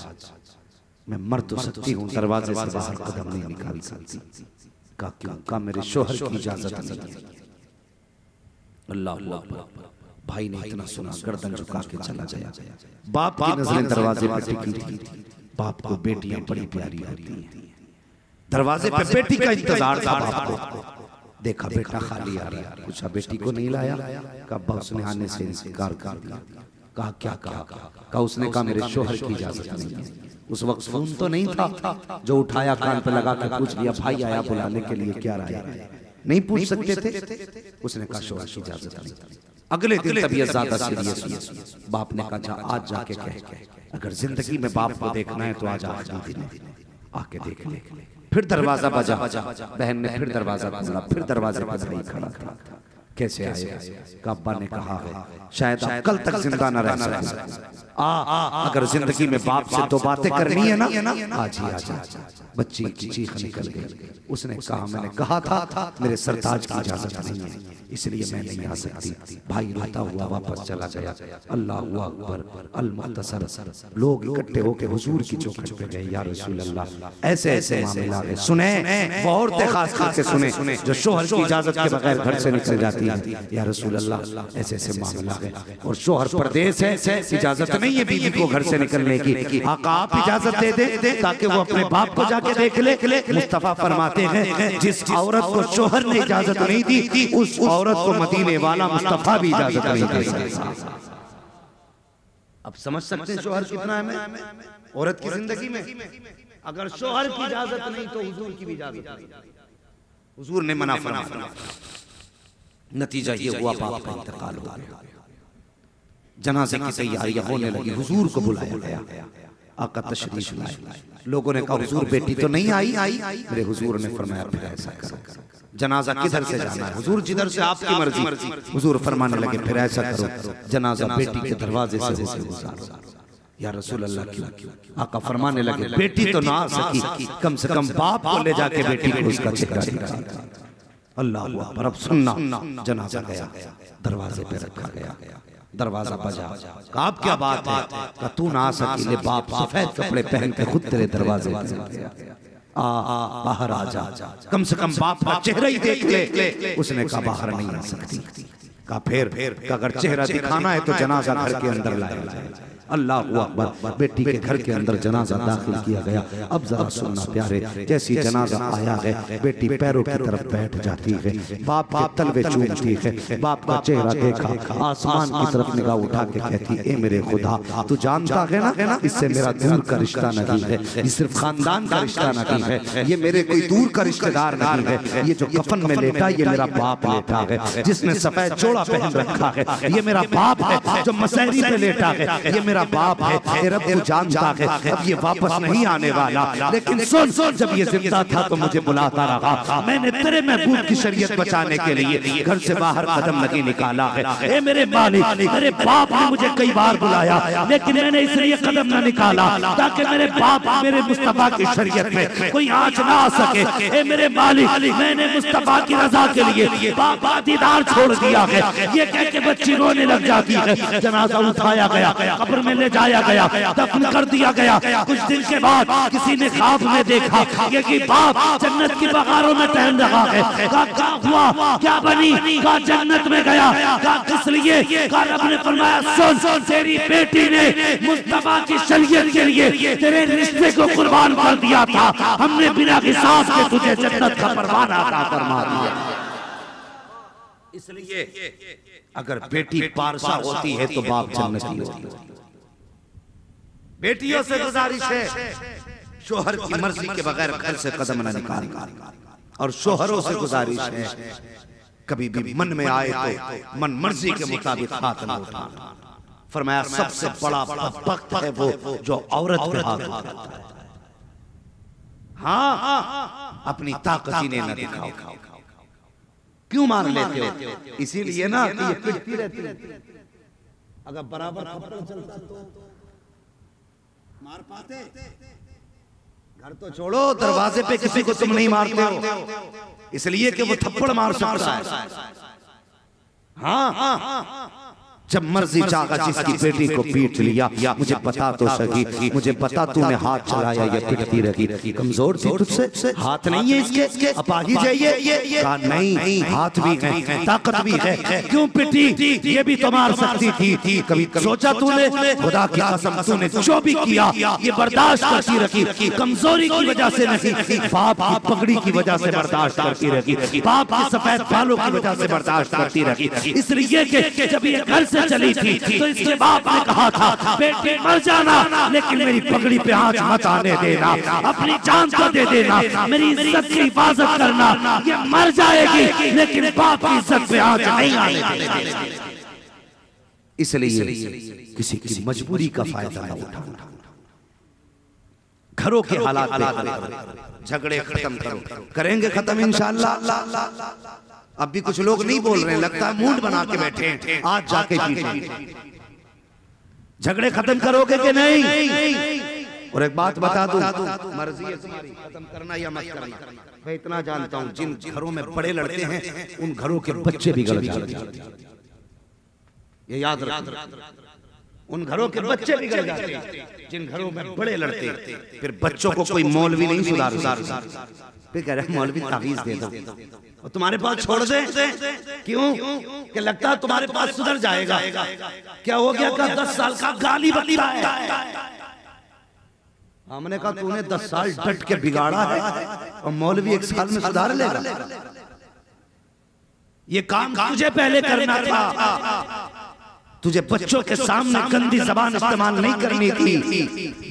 मैं मर तो सकती हूँ, दरवाजे से बाहर कदम नहीं निकाल सकती। कहा क्यों? कहा मेरे शोहर की इजाजत नहीं है। अल्लाह अकबर। भाई ने इतना सुना, गर्दन झुका के चला गया। बाप की नजरें दरवाजे पर टिकी थी। बाप को बेटियां बड़ी प्यारी होती हैं। दरवाजे पर बेटी का इंतजार था बाप को। देखा बेटा खाली आ रहा, पूछा बेटी को नहीं लाया? कहा अब्बा उसने आने से इनकार कर दिया। कहा क्या कहा? कहा उसने कहा मेरे शोहर की इजाजत नहीं है। उस वक्त फोन तो नहीं था जो उठाया कान पे लगा के पूछ लिया भाई आया बुलाने के लिए, क्या राय है? नहीं पूछ सकते थे। उसने कहा शोहर की इजाजत नहीं। अगले दिन तबीयत ज्यादा सीरियस हुई। बाप ने कहा आज जाके कह, अगर जिंदगी में बाप को देखना है तो आज आखिरी दिन है, आके देख ले। फिर दरवाजा बजा, बहन ने फिर दरवाजा खोला, फिर दरवाजे पर भाई खड़ा था। कैसे आए? अब्बा ने कहा है शायद आप कल तक जिंदा न रह सके। अगर जिंदगी में बाप से दो बातें करनी है ना, आज ही आजा। बच्ची की चीख निकल गई। उसने कहा मैंने कहा था मेरे सरताज की इजाजत नहीं है, इसलिए मैं नहीं आ सकती। भाई रोता हुआ वापस चला गया। अल्लाहु अकबर। अल मुख्तसर लोग इकट्ठे होकर हुजूर की चौखट पे गए। या रसूल अल्लाह ऐसे ऐसे मामला है, सुने वो औरतें खास करके सुने जो शोहर की इजाजत के बगैर घर से निकल जाती है। या रसूल अल्लाह ऐसे ऐसे मामला है, और शोहर परदेश है, इजाजत नहीं है बीवी को घर से निकलने की। आका आप इजाजत दे दे ताकि वो अपने बाप को जाके देख ले। मुस्तफा फरमाते हैं जिस औरत को शोहर ने इजाजत नहीं दी, उस औरत को मदीने वाला मुस्तफा भी इजाजत नहीं दे सकता। अब समझ सकते हैं शोहर कितना है औरत की जिंदगी में। अगर शोहर की इजाजत नहीं तो हुजूर की भी इजाजत नहीं। हुजूर ने मना फरमाया। नतीजा ये हुआ बाप का इंतकाल हो गया। जनाजे की तैयारियां होने लगी, हुजूर को बुलाया गया। आका तशरीफ लाए। लोगों ने कहा हुजूर बेटी तो नहीं आई। मेरे हुजूर ने फरमाया फिर ऐसा करो, जनाजा किधर से जाना है? हुजूर जिधर से आपकी मर्जी। हुजूर फरमाने लगे फिर ऐसा करो, जनाजा बेटी के दरवाजे से होके गुजारो। या रसूल अल्लाह क्यों? आका फरमाने लगे बेटी तो ना आ सकी, कम से कम बाप को ले जाके बेटी को उसका चेहरा दिखा। अल्लाह अकबर। अब सुनना, जनाजा गया, दरवाजे पे रखा गया, दरवाजा बजा। आप क्या बात है? का तू ना आ सकी, ले बाप सफेद कपड़े पहन के खुद तेरे दरवाजे पे आ बाहर आ जा, कम से कम बाप का चेहरा ही देख ले। उसने कहा बाहर नहीं आ सकती। कहा फिर अगर चेहरा दिखाना है तो जनाजा घर के अंदर लाया जाए। अल्लाह अकबर। बेटी के घर के अंदर जनाजा दाखिल किया गया। अब जरा सुनना प्यारे, जैसी जनाजा आया है बेटी पैरों की तरफ बैठ जाती है, बाप के तलवे चूमती है, बाप का चेहरा देखा, आसमान की तरफ निगाह उठा के कहती ए मेरे खुदा, तू जानता है ना इससे मेरा दूर का रिश्ता नहीं है, ये सिर्फ खानदान का रिश्ता नहीं है, ये मेरे कोई दूर का रिश्तेदार नहीं है। ये जो कफन में लेटा ये मेरा बाप लेटा है, जिसने सफेद चोड़ा पहन रखा है ये मेरा बाप है, जो मसहरी पे लेटा है ये मेरा बाप है। रब तू जानता है अब ये वापस नहीं आने वाला, लेकिन सुन जब ये जिंदा था तो मुझे बुलाता रहा, मैंने तेरे महबूब की शरीयत बचाने के लिए घर से बाहर कदम नहीं निकाला है। ए मेरे मालिक, मेरे बाप ने मुझे कई बार बुलाया लेकिन मैंने इसलिए कदम न निकाला ताकि मेरे बाप मेरे मुस्तफा की शरीयत में कोई आंच ना आ सके। ए मेरे मालिक, मैंने मुस्तफा की रजा के लिए बाप का दीदार छोड़ दिया है। ये कह के बच्ची रोने लग जाती है। जनाजा उठाया गया, कब्र में ले जाया गया, दफन कर दिया गया। कुछ दिन के बाद किसी ने ख्वाब में देखा ये कि बाप जन्नत की बगारों में टहल रहा है। क्या हुआ, क्या बनी? कहा जन्नत में गया। कहा किस लिए? कहा रब ने फरमाया सुन, तेरी बेटी ने मुस्तफा की शरीयत के लिए तेरे रिश्ते को कुर्बान कर दिया था, हमने बिना हिसाब के तुझे जन्नत का परवाना अता फरमा दिया। इसलिए अगर बेटी पारसा होती है तो बाप जन्नती होती है। बेटियों से गुजारिश है शोहर की मर्जी के बगैर घर से कदम न निकाल, और शोहरों से गुजारिश है कभी भी मन में आए तो मन मर्जी के मुताबिक हाथ न उठाना। फरमाया सबसे बड़ा वक्त है वो जो औरत पे हाथ उठाता है। हाँ, अपनी ताकत इन्हें न दिखाओ। क्यों मार लेते हो? इसीलिए ना कि ये पिटती रहती है। अगर बराबर चलता तो मार पाते। घर तो छोड़ो, दरवाजे पे किसी को तुम नहीं मारते हो इसलिए कि वो थप्पड़ मार सकता है। हाँ, जब मर्जी चाहा जिसकी बेटी को पीट लिया। मुझे बता तो सही, मुझे बता तूने हाथ चलाया ये पिटती रही, कमजोर थी तुझसे? हाथ नहीं है इसके? अपाहिज है ये? कहा नहीं, हाथ भी है, ताकत भी है। क्यों पिटी? ये भी तो मार सकती थी। कभी सोचा तूने? खुदा की कसम तूने जो भी किया ये बर्दाश्त करती रखी, कमजोरी की वजह से नहीं, बाप की पगड़ी की वजह से बर्दाश्त करती रही, बाप के सफेद बालों की वजह से बर्दाश्त करती रही। इसलिए कि जब ये घर चली थी तो इसके बाप ने कहा था बेटी मर जाना लेकिन मेरी पगड़ी पे आंच मत आने देना, अपनी जान को दे देना, मेरी इज्जत की हिफाजत करना। ये मर जाएगी लेकिन बाप की इज्जत पे आंच नहीं आने देना। इसलिए किसी की मजबूरी का फायदा न उठाना। घरों के हालात झगड़े खत्म करो, करेंगे खत्म इंशाअल्लाह। अब भी कुछ लोग नहीं बोल रहे, लगता है मूड बना के बैठे हैं, आज जाके पीछे झगड़े खत्म करोगे कि नहीं? और एक बात बता दूं, मर्जी है तुम्हारी खत्म करना या मत करना। मैं इतना जानता हूं जिन घरों में बड़े लड़ते हैं उन घरों के बच्चे बिगड़ जाते हैं। ये याद रखना, उन घरों के बच्चे बिगड़ जाते हैं जिन घरों में बड़े लड़ते हैं। फिर बच्चों को कोई मौलवी नहीं सुधारता, फिर कह रहे मौलवी तावीज दे दो और तुम्हारे पास छोड़ दे। क्यों? कि लगता है तुम्हारे पास सुधर जाएगा। क्या हो गया? का 10 साल का गाली बकता है। हमने कहा तूने 10 साल डट के बिगाड़ा है और मौलवी 1 साल में सुधार लेगा? ये काम तुझे पहले करना था। तुझे बच्चों के सामने गंदी जबान इस्तेमाल नहीं करनी थी,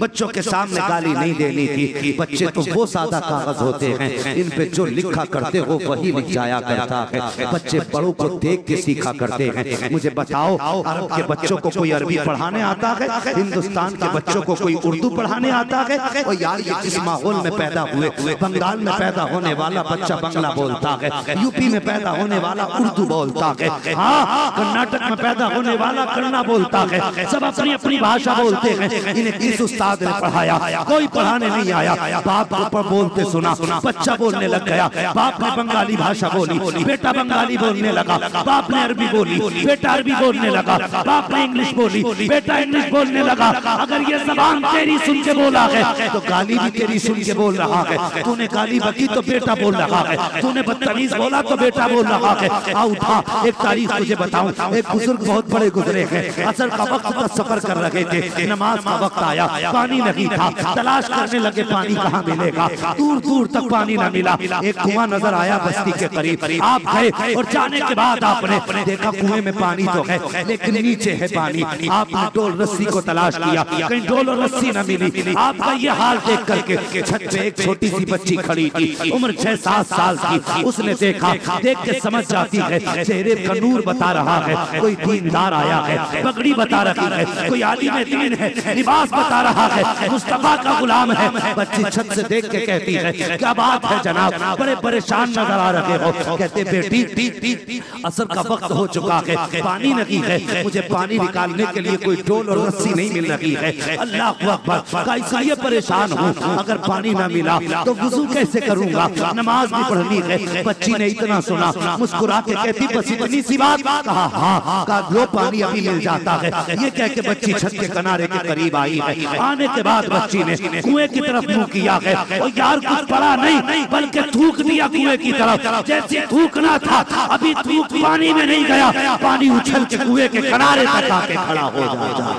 बच्चों के सामने गाली नहीं देनी थी। बच्चे तो वो सादा कागज होते हैं, इन पे जो लिखा करते हो वही लिख जाया करता है। बच्चे बड़ों को देख के सीखा करते हैं। मुझे बताओ, अरब के बच्चों को कोई अरबी पढ़ाने आता है? हिंदुस्तान के बच्चों को कोई उर्दू पढ़ाने आता है? और यार ये जिस माहौल में पैदा हुए, बंगाल में पैदा होने वाला बच्चा बांग्ला बोलता है, यूपी में पैदा होने वाला उर्दू बोलता है, हाँ कर्नाटक में पैदा होने वाला कन्नड़ा बोलता है। सब अपनी अपनी भाषा बोलते हैं। इन्हें किस उस्ताद ने पढ़ाया? कोई पढ़ाने नहीं आया। बाप को बोलते सुना, बच्चा बोलने लग गया। बाप ने बंगाली भाषा बोली, बेटा बंगाली बोलने लगा। बाप ने अरबी बोली, बेटा अरबी बोलने लगा। बाप ने इंग्लिश बोली, बेटा इंग्लिश बोलने लगा। अगर ये जबान तेरी सुन के बोला है तो गाली भी तेरी सुन के बोल रहा है। तूने गाली बकी तो बेटा बोल रहा है, तूने बदतमीज बोला तो बेटा बोल रहा है। आ उठा, एक तारीख तुझे बताऊं। एक बुजुर्ग बहुत बड़े गुजरे हैं, असर का वक्त का सफर कर रहे थे, नमाज का वक्त आया, पानी नहीं था, तलाश करने लगे पानी कहाँ मिलेगा। दूर दूर तक पानी न मिला। एक कुआं नजर आया बस्ती के करीब। आप गए और जाने के बाद आपने देखा कुएं में पानी तो है लेकिन नीचे है पानी। आपने डोल रस्सी को तलाश किया, कहीं डोल और रस्सी न मिली। आपका ये हाल देख करके छत पे एक छोटी सी बच्ची खड़ी थी, उम्र 6-7 साल की। उसने देखा, देख के समझ जाती है चेहरे का नूर बता रहा है कोई दीनदार आया है, पगड़ी बता रही है कोई आलिम दीन है, लिबास बता रहा है मुस्तफा का गुलाम है। बच्ची छत से देख के कहती है क्या बात है जनाब, बड़े परेशान नजर आ रहे हो। कहते बेटी असर का वक्त हो चुका है, पानी नहीं है, मुझे पानी निकालने के लिए कोई डोल और रस्सी नहीं मिल रही है। अल्लाह अकबर, इसलिए परेशान हूँ। अगर पानी ना मिला तो वुजू कैसे करूंगा, नमाज भी पढ़नी है। बच्ची ने इतना सुना, मुस्कुरा के कहती बस इतनी सी बात? कहा हाँ, कहा लो पानी अभी मिल जाता है। ये कह के बच्ची छत के किनारे के करीब आई है। आने के बाद बच्ची ने कुएं की तरफ मुंह किया है और यार कुछ पड़ा नहीं बल्कि थूक दिया कुएं की तरफ। जैसे थूकना था अभी थूक पानी में नहीं गया, पानी उछल के कुएं के किनारे तक आके खड़ा हो जाता।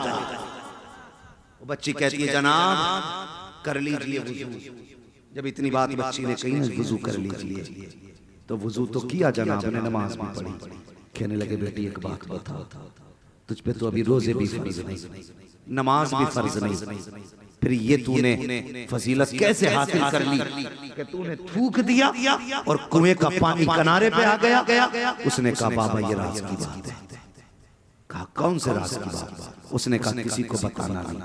बच्ची कहती है जनाब कर लीजिए वुजू। जब इतनी बात बच्ची ने कही ना वुजू कर लीजिए तो वुजू तो किया जनाब ने, नमाज भी पढ़ी। कहने लगे बेटी एक बात बता, तुझ पे तो अभी रोजे भी फर्ज नहीं, नमाज भी फर्ज नहीं, फिर ये तूने फजीलत कैसे हासिल कर ली कि तूने थूक दिया और कुएं का पानी किनारे पे आ गया? उसने कहा बाबा ये राज की बात है। कहा कौन से राज की बात? उसने कहा किसी को बताना नहीं।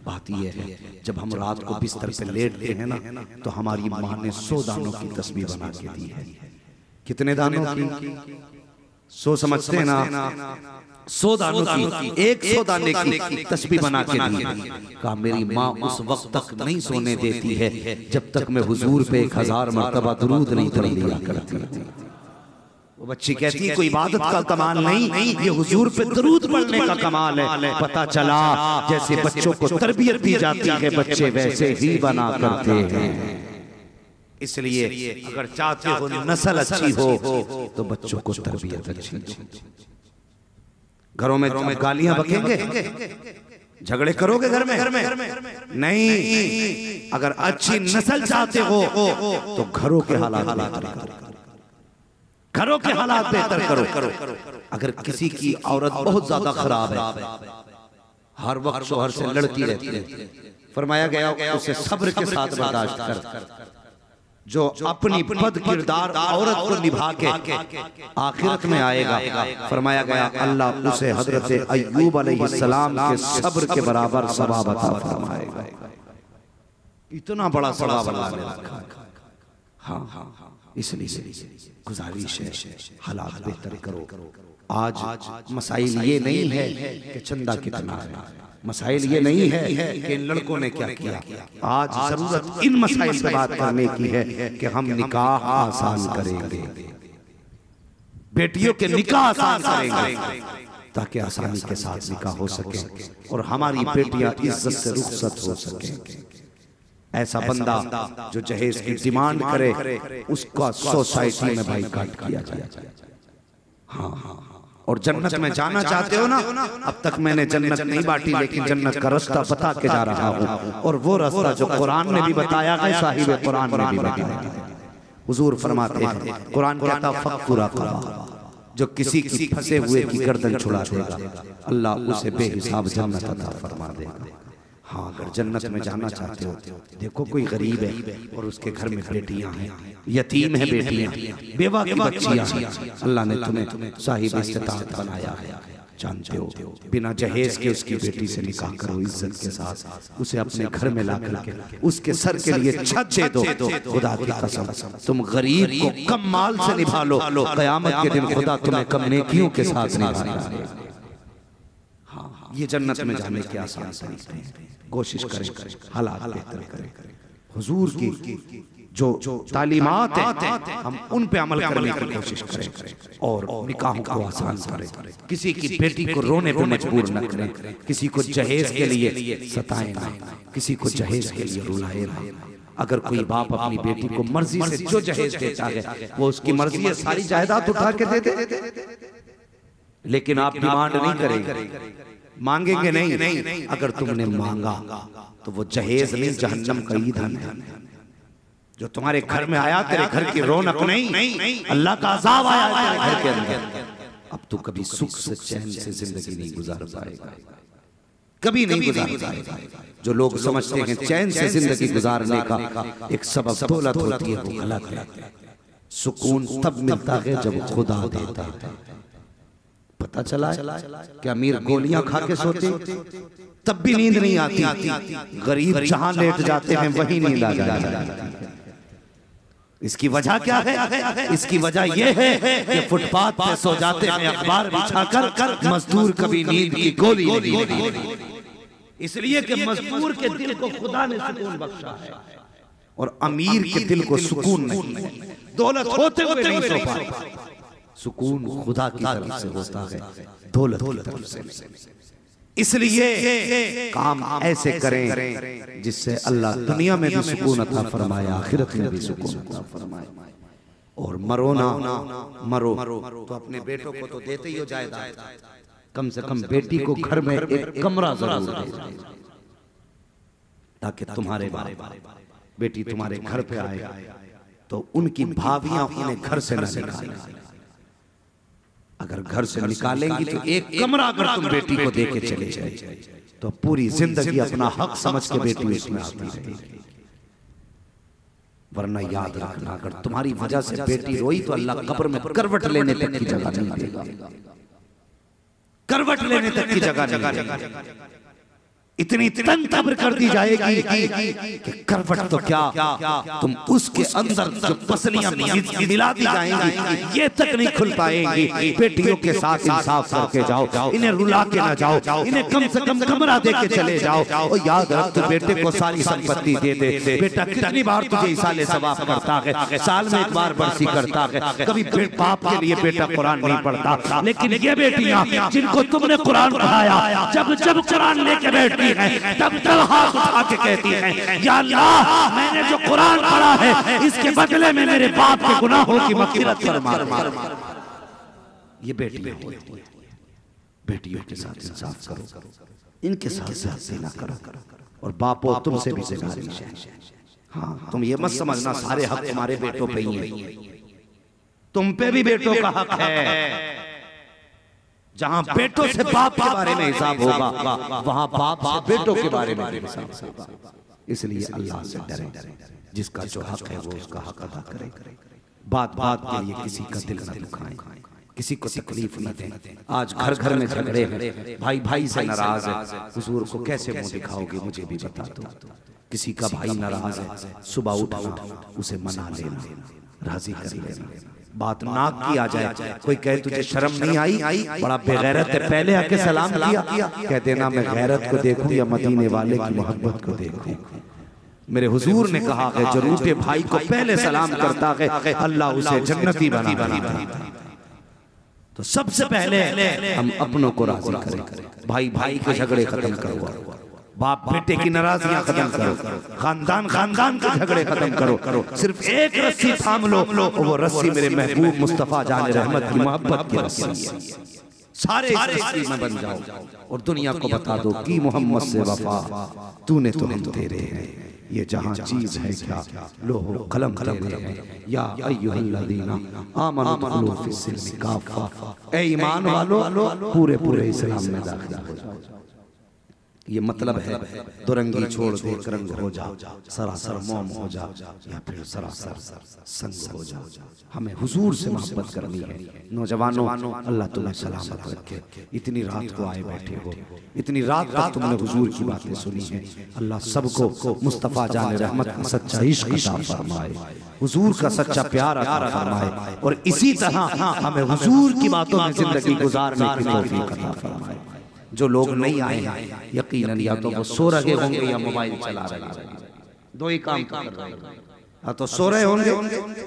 बात यह है जब हम रात को बिस्तर पे लेटते हैं ना तो हमारी माँ ने 100 दानों की तस्बीह बना के दी है। कितने दानों की? 100 समझते हैं ना? 100 दानों की, 100 दाने की तस्बीह बना के दी है। कहा मेरी माँ उस वक्त तक नहीं सोने देती है जब तक मैं हुजूर पे 1000 मर्तबा दुरूद नहीं पढ़ लिया करती थी। वो बच्ची कहती है कोई इबादत का कमाल नहीं, ये हुजूर पे दरूद पढ़ने का कमाल है। पता चला जैसे बच्चों को तरबियत दी जाती है बच्चे वैसे ही बना करते हैं। इसलिए अगर चाहते हो नस्ल अच्छी हो तो बच्चों को तरबियत अच्छी। घरों में गालियां बकेंगे, झगड़े करोगे घर में? नहीं, अगर अच्छी नस्ल चाहते हो तो घरों के हालात बेहतर करो, घरों के हालात बेहतर करो। अगर किसी की औरत बहुत ज्यादा खराब है, हर वक्त शोहर से लड़ती रहती है, फरमाया गया उसे सब्र के साथ बर्दाश्त कर। जो अपनी बद किरदार औरत को निभा के आखिरत में आएगा, फरमाया गया अल्लाह उसे हजरत अय्यूब अलैहिस्सलाम के सब्र के बराबर सवाब अता फरमाएगा। इतना बड़ा सवाब अल्लाह ने रखा। हाँ, इसलिए गुजारिश है हालात बेहतर करो। आज मसाइल ये नहीं है कि चंदा कितना है, मसाइल ये नहीं है कि इन लड़कों ने क्या किया। आज जरूरत इन मसाइल पे बात करने की है कि हम निकाह आसान करेंगे, बेटियों के निकाह आसान करेंगे ताकि आसानी के साथ निकाह हो सके और हमारी बेटियां इज्जत से रुखसत हो सके। ऐसा बंदा जो जहेज की डिमांड करे उसका सोसाइटी में भाई काट किया जाए। हाँ, और जन्नत में जाना चाहते हो ना, अब तक मैंने जन्नत नहीं बांटी लेकिन जन्नत का रास्ता बता के जा रहा हूँ, और वो रास्ता जो कुरान ने भी बताया है, साहिब कुरान ने भी बताया है। हुजूर फरमाते हैं, कुरान कहता फक्कुरा जो किसी की फंसे हुए की गर्दन छुड़ा देगा, अल्लाह उसे बेहिसाब जन्नत अता फरमा देगा। हाँ, अगर जन्नत में जाना चाहते हो, देखो कोई गरीब है और उसके घर में बेटियां हैं, यतीम है बेटियां, बेवा की बच्चियां हैं, अल्लाह ने तुम्हें साहिब इस्तिताअत बनाया है, जानते हो, बिना जहेज के उसकी बेटी से निकाह करो, इज्जत के साथ उसे अपने घर में ला करके उसके सर के लिए छत दे दो। खुदा की कसम, तुम गरीब को कम माल से निभा लो, क़यामत के दिन खुदा तुम्हें कम नेकियों के साथ निभाएगा। हाँ, ये जन्नत में जाने के आसान तरीके हैं। कोशिश करें, हालात बेहतर करें, हुजूर की जो तालीमात है हम उन पे अमल करने की कोशिश करें और निकाहों को आसान करें। किसी की बेटी को रोने पे मजबूर न करें, किसी को जहेज के लिए सताएं ना, किसी को जहेज के लिए रुलाएं ना। अगर कोई बाप अपनी बेटी को मर्जी से जो जहेज देता है वो उसकी मर्जी है, सारी जायदाद उठा के दे दे, लेकिन आप डिमांड नहीं करेंगे, मांगेंगे नहीं। अगर तुमने मांगा तो वो जहेज नहीं, जहन्नम का ईंधन है जो तुम्हारे घर में आया। तेरे घर की रौनक नहीं, अल्लाह का अज़ाब आया तेरे घर के अंदर। अब तू कभी सुख से चैन से जिंदगी नहीं गुजार पाएगा, कभी नहीं गुजार पाएगा। जो लोग समझते हैं चैन से जिंदगी गुजारने का एक सबब दौलत होती है, वो गलत है। सुकून तब मिलता है जब खुदा देता है। पता चला कि अमीर गोलियां खा के सोते तब भी नींद नहीं आती, गरीब जहां लेट जाते हैं वहीं नींद आ जाती है। इसकी वजह क्या है? इसकी वजह यह है कि फुटपाथ पे सो जाते हैं अखबार बिछाकर, मजदूर कभी नींद की गोली नहीं लेते, इसलिए कि मजदूर के दिल को खुदा ने सुकून बख्शा है और अमीर के दिल को सुकून नहीं है। दौलत होते हुए नहीं सो पाता, सुकून खुदा की तरफ से होता है, दौलत की तरफ से। इसलिए काम ऐसे करें जिससे अल्लाह दुनिया में भी सुकून अता फरमाए, आखिरत में भी सुकून अता फरमाए। और मरो ना मरो तो अपने बेटों को तो देते ही हो जायदाद, कम से कम बेटी को घर में एक कमरा जरूर दे, ताकि तुम्हारे बेटी तुम्हारे घर पे आए तो उनकी भाभियां उन्हें घर से न निकालें। अगर घर से निकालेंगी तो एक कमरा अगर तुम बेटी को दे के चले जाए तो पूरी जिंदगी अपना हक समझ के बेटी उसमें आती रहेगी। वरना याद रखना, अगर तुम्हारी वजह से बेटी रोई तो अल्लाह कब्र में करवट लेने तक की जगह नहीं देगा, करवट लेने तक की जगह नहीं। इतनी तन तबर कर दी जाएगी कि करवट तो क्या, तुम उसके अंदर जो पसलियां मिला दी जाएंगी ये तक नहीं खुल पाएंगी। बेटियों के साथ इंसाफ करके जाओ, इन्हें रुला के ना जाओ, इन्हें कम से कम कमरा दे के चले जाओ। और याद रख, तो बेटे को सारी संपत्ति दे दे। बेटा कितनी बार तुझे इसाले सवाब करता है, साल में एक बार बरसी करता है। कभी बाप के लिए बेटा कुरान नहीं पढ़ता, लेकिन ये बेटियां जिनको तुमने कुरान पढ़ाया, जब जब कुरान लेके बैठती तब तब हाथ उठा के कहती है, या अल्लाह मैंने जो कुरान पढ़ा है इसके बदले में मेरे बाप के गुनाहों की मग़फ़िरत फरमा। ये बेटियों के साथ इंसाफ करो, इनके साथ ज़्यादती ना करो। और बापों तुमसे भी गुजारिश है, हाँ तुम ये मत समझना सारे हक तुम्हारे बेटों पे ही है, तुम पे भी बेटों का हक है। जहां बेटों से बाप के बारे में हिसाब होगा, वहां बाप से बेटों के बारे में हिसाब होगा। इसलिए अल्लाह से डरें, जिसका जो हक है वो उसका हक अदा करें। बात बात के लिए किसी का दिल न दुखाएं, किसी को तकलीफ न दें। आज घर घर में झगड़े हैं, भाई भाई से नाराज है, हुजूर को कैसे मुंह दिखाओगे मुझे भी बता दो। किसी का भाई नाराज है, सुबह उठना उसे मना लेना, राजी कर लेना। बात नाक की आ जाए, कोई कहे तुझे शर्म नहीं आई, बड़ा बेगैरत है, पहले आके सलाम किया, कह देना मैं गैरत को देखूं या मदीने वाले की मोहब्बत को देखूं। मेरे हुजूर ने कहा है जो रूठे भाई को पहले सलाम करता है अल्लाह उसे जन्नती बना देता है। तो सबसे पहले हम अपनों को राजी करें, भाई भाई के झगड़े खत्म करो, बाप बेटे की नाराजियां खत्म करो, खानदान खानदान के झगड़े खत्म करो। सिर्फ एक रस्सी थाम लो, वो रस्सी मेरे महबूब मुस्तफा जान रहमत की मोहब्बत की रस्सी है। सारे इस रस्सी में बन जाओ और दुनिया को बता दो कि मोहम्मद से वफा तूने तो हम तेरे हैं। ये जहां चीज है क्या, लोहो कलम तेरे हैं। या अय्युहल्लज़ीना आमनू दुखुलू फिस्सिल्मि काफ़ा, ए ईमान वालो पूरे पूरे इस्लाम में दाखिल हो जाओ। ये मतलब है दुरंगी छोड़ दे रंग हो जा, सरासर मोम हो जा, या फिर सरासर संग हो जा। हमें हुजूर से मोहब्बत करनी है। नौजवानों, अल्लाह तुम्हें सलामत रखे। इतनी रात को आए बैठे हो, इतनी रात तक तुमने हुजूर की बातें सुनी है। अल्लाह सबको मुस्तफ़ा जान रहमत का सच्चा इश्क अता फरमाए, हुजूर का सच्चा प्यार अता फरमाए, और इसी तरह हमें हुजूर की बातों में जिंदगी गुजारने की तौफीक अता फरमाए। जो लोग नहीं आए हैं यकीनन या तो वो सो रहे होंगे या मोबाइल चला रहे होंगे, दो ही काम कर रहे हैं। या तो सो रहे होंगे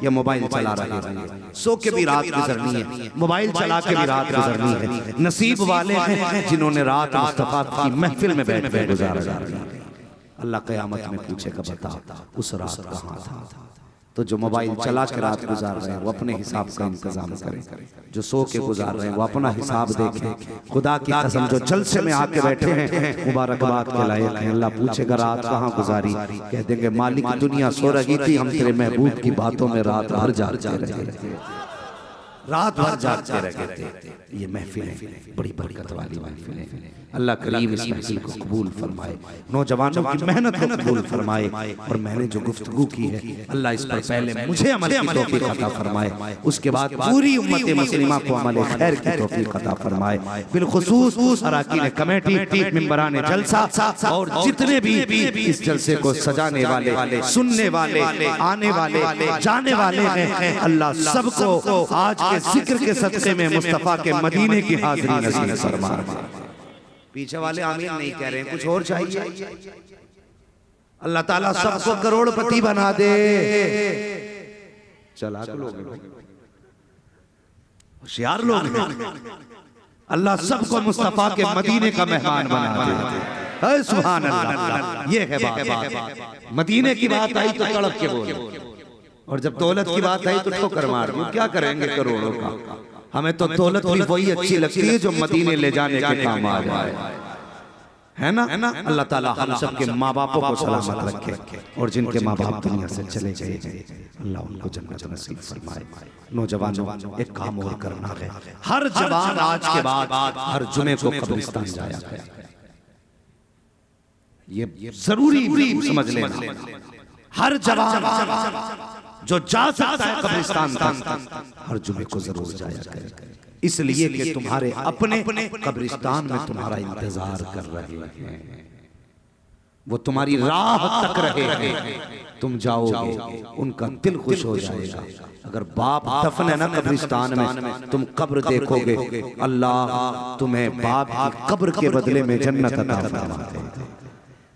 या मोबाइल चला रहे होंगे। सो के भी रात गुजरनी है, मोबाइल चला के भी रात गुजरनी है। नसीब वाले हैं जिन्होंने रात मुस्तफा की महफिल में बैठ कर गुजारा। अल्लाह क़यामत में पूछेगा, बता उस रात कहाँ था। तो जो मोबाइल चला के रात गुजार रहे हैं वो अपने हिसाब का इंतजाम करें, जो सो के गुजार रहे हैं वो अपना हिसाब देखें। खुदा की कसम जो जलसे में आके बैठे हैं मुबारकबाद के लायक हैं। अल्लाह पूछेगा रात कहाँ गुजारी, कह देंगे मालिक दुनिया सो रही थी, हम तेरे महबूब की बातों में रात भर जागते रहे, रात भर जागते रहे थे। ये महफिलें बड़ी बरकत वाली महफिलें। अल्लाह करीम इस महफिल को कबूल फरमाए, नौजवानों की मेहनत को कबूल फरमाए, और मैंने जो गुफ्तगू की है अल्लाह इस पर पहले मुझे अमल की तौफीक अता फरमाए, उसके बाद पूरी उम्मत मुस्लिमा को अमल खैर की तौफीक अता फरमाए। बिलखुसूस अराकीन कमेटी, मेंबरान जलसा, और जितने भी इस जलसे को सजाने वाले, सुनने वाले, आने वाले, जाने वाले हैं, अल्लाह सबको आज के जिक्र के सदक़े में मुस्तफ़ा के मदीने की हाज़िरी नसीब फरमाए। पीछे वाले आमीन नहीं कह रहे हैं, कुछ और चाहिए। अल्लाह ताला सबको करोड़पति बना दे। चालाक लोग, होशियार लोग, अल्लाह सबको मुस्तफा के मदीने का मेहमान बना दे। सुभान अल्लाह, ये है बात। मदीने की बात आई तो तड़प के बोले, और जब दौलत की बात आई तो ठोकर मार दी। क्या करेंगे करोड़ों का, हमें तो दौलत भी वही अच्छी लगती है जो मदीने ले जाने के काम आ जाए, है ना। अल्लाह ताला हम सब के माँ बापों को सलामत रखे, और जिनके माँ बाप दुनिया से चले गए अल्लाह उनको जन्नत नसीब फरमाए। नौजवानों, एक काम और करना है, हर जवान आज के बाद हर जुमे को कब्रिस्तान जाया करे, ये जरूरी समझ लेना। हर जवान जो जा सकता है कब्रिस्तान तक हर जुमे को जरूर जाया करे, इसलिए कि तुम्हारे अपने कब्रिस्तान में तुम्हारा इंतजार कर रहे हैं, वो तुम्हारी राह तक रहे हैं, तुम जाओगे उनका दिल खुश हो जाएगा। अगर बाप दफन है ना कब्रिस्तान में, तुम कब्र देखोगे, अल्लाह तुम्हें बाप की कब्र के बदले में जन्नत अता फरमाते हैं।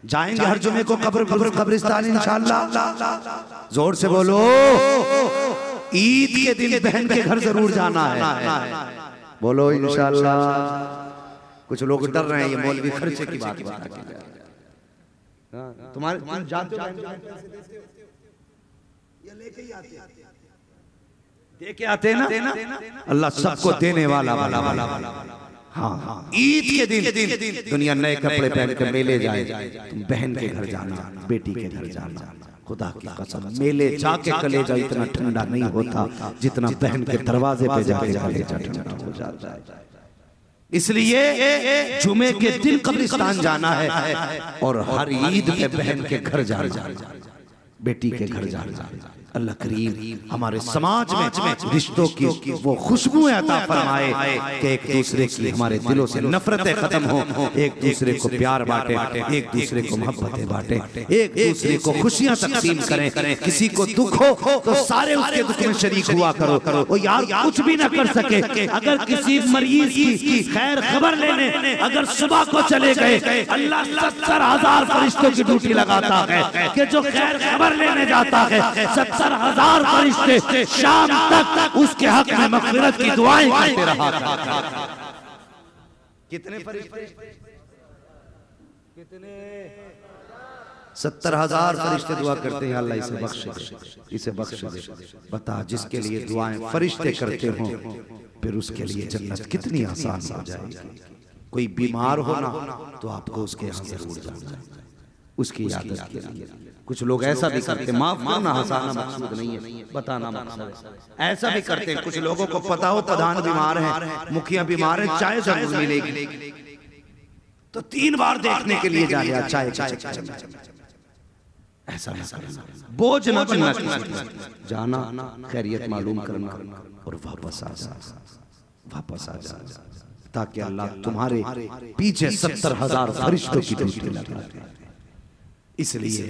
जाएंगे हर जुमे को कब्रिस्तान इंशाअल्लाह। जोर से बोलो, ईद के दिन बहन के घर जरूर जाना है, बोलो इंशाअल्लाह। कुछ लोग डर रहे हैं, ये मौलवी खर्चे की बात तुम्हारे जाते हो, दे के आते हैं ना, अल्लाह सबको देने वाला। हाँ, ईद के दिन दुनिया नए कपड़े पहन कर मेले जाए, तुम बहन के घर जाना, बेटी के घर जाना। खुदा की कसम, मेले जाके कलेजा इतना ठंडा नहीं होता जितना बहन के दरवाजे पे जाके कलेजा ठंडा हो जाता है। इसलिए जुमे के दिन कब्रिस्तान जाना है, और हर ईद में बहन के घर जाना, बेटी के घर जाना। अल्लाह करीम हमारे समाज में रिश्तों की वो खुशबू अता फरमाए कि एक दूसरे की हमारे दिलों से नफरतें खत्म हो, एक दूसरे को प्यार बांटे, एक दूसरे को मोहब्बतें बांटे, एक दूसरे को खुशियां तकसीम करें। किसी को दुख हो तो सारे उसके दुख में शरीक हुआ करो। वो यार कुछ भी ना कर सके, अगर किसी मरीज की खैर खबर लेने अगर सुबह को चले गए, अल्लाह 70,000 फरिश्तों की ड्यूटी लगाता है कि जो खैर खबर लेने जाता है 70,000 फरिश्ते शाम तक उसके हक में मग़फ़िरत की दुआएं करते रहा। कितने फरिश्ते? कितने? 70,000 फरिश्ते दुआ करते हैं, अल्लाह इसे बख्श दे, इसे बख्श दे। बता, जिसके लिए दुआएं फरिश्ते करते हो, फिर उसके लिए जन्नत कितनी आसान हो जाएगी। कोई बीमार हो ना तो आपको उसके यहाँ जरूर जाना है। उसकी इयादत के लिए। कुछ लोग ऐसा भी करते, माफ करना हंसाना मकसूद नहीं है, बताना मकसद है। ऐसा भी करते हैं, कुछ लोगों को पता हो प्रधान बीमार है, मुखिया बीमार है, चाय जरूर मिलेगी तो 3 बार देखने के लिए जाए चाय के चक्कर में। ऐसा ना करना, बोझ न बनना, जाना खैरियत मालूम करना और वापस आ जा ताकि अल्लाह तुम्हारे पीछे 70,000 फरिश्तों की ड्यूटी लगा दे। इसलिए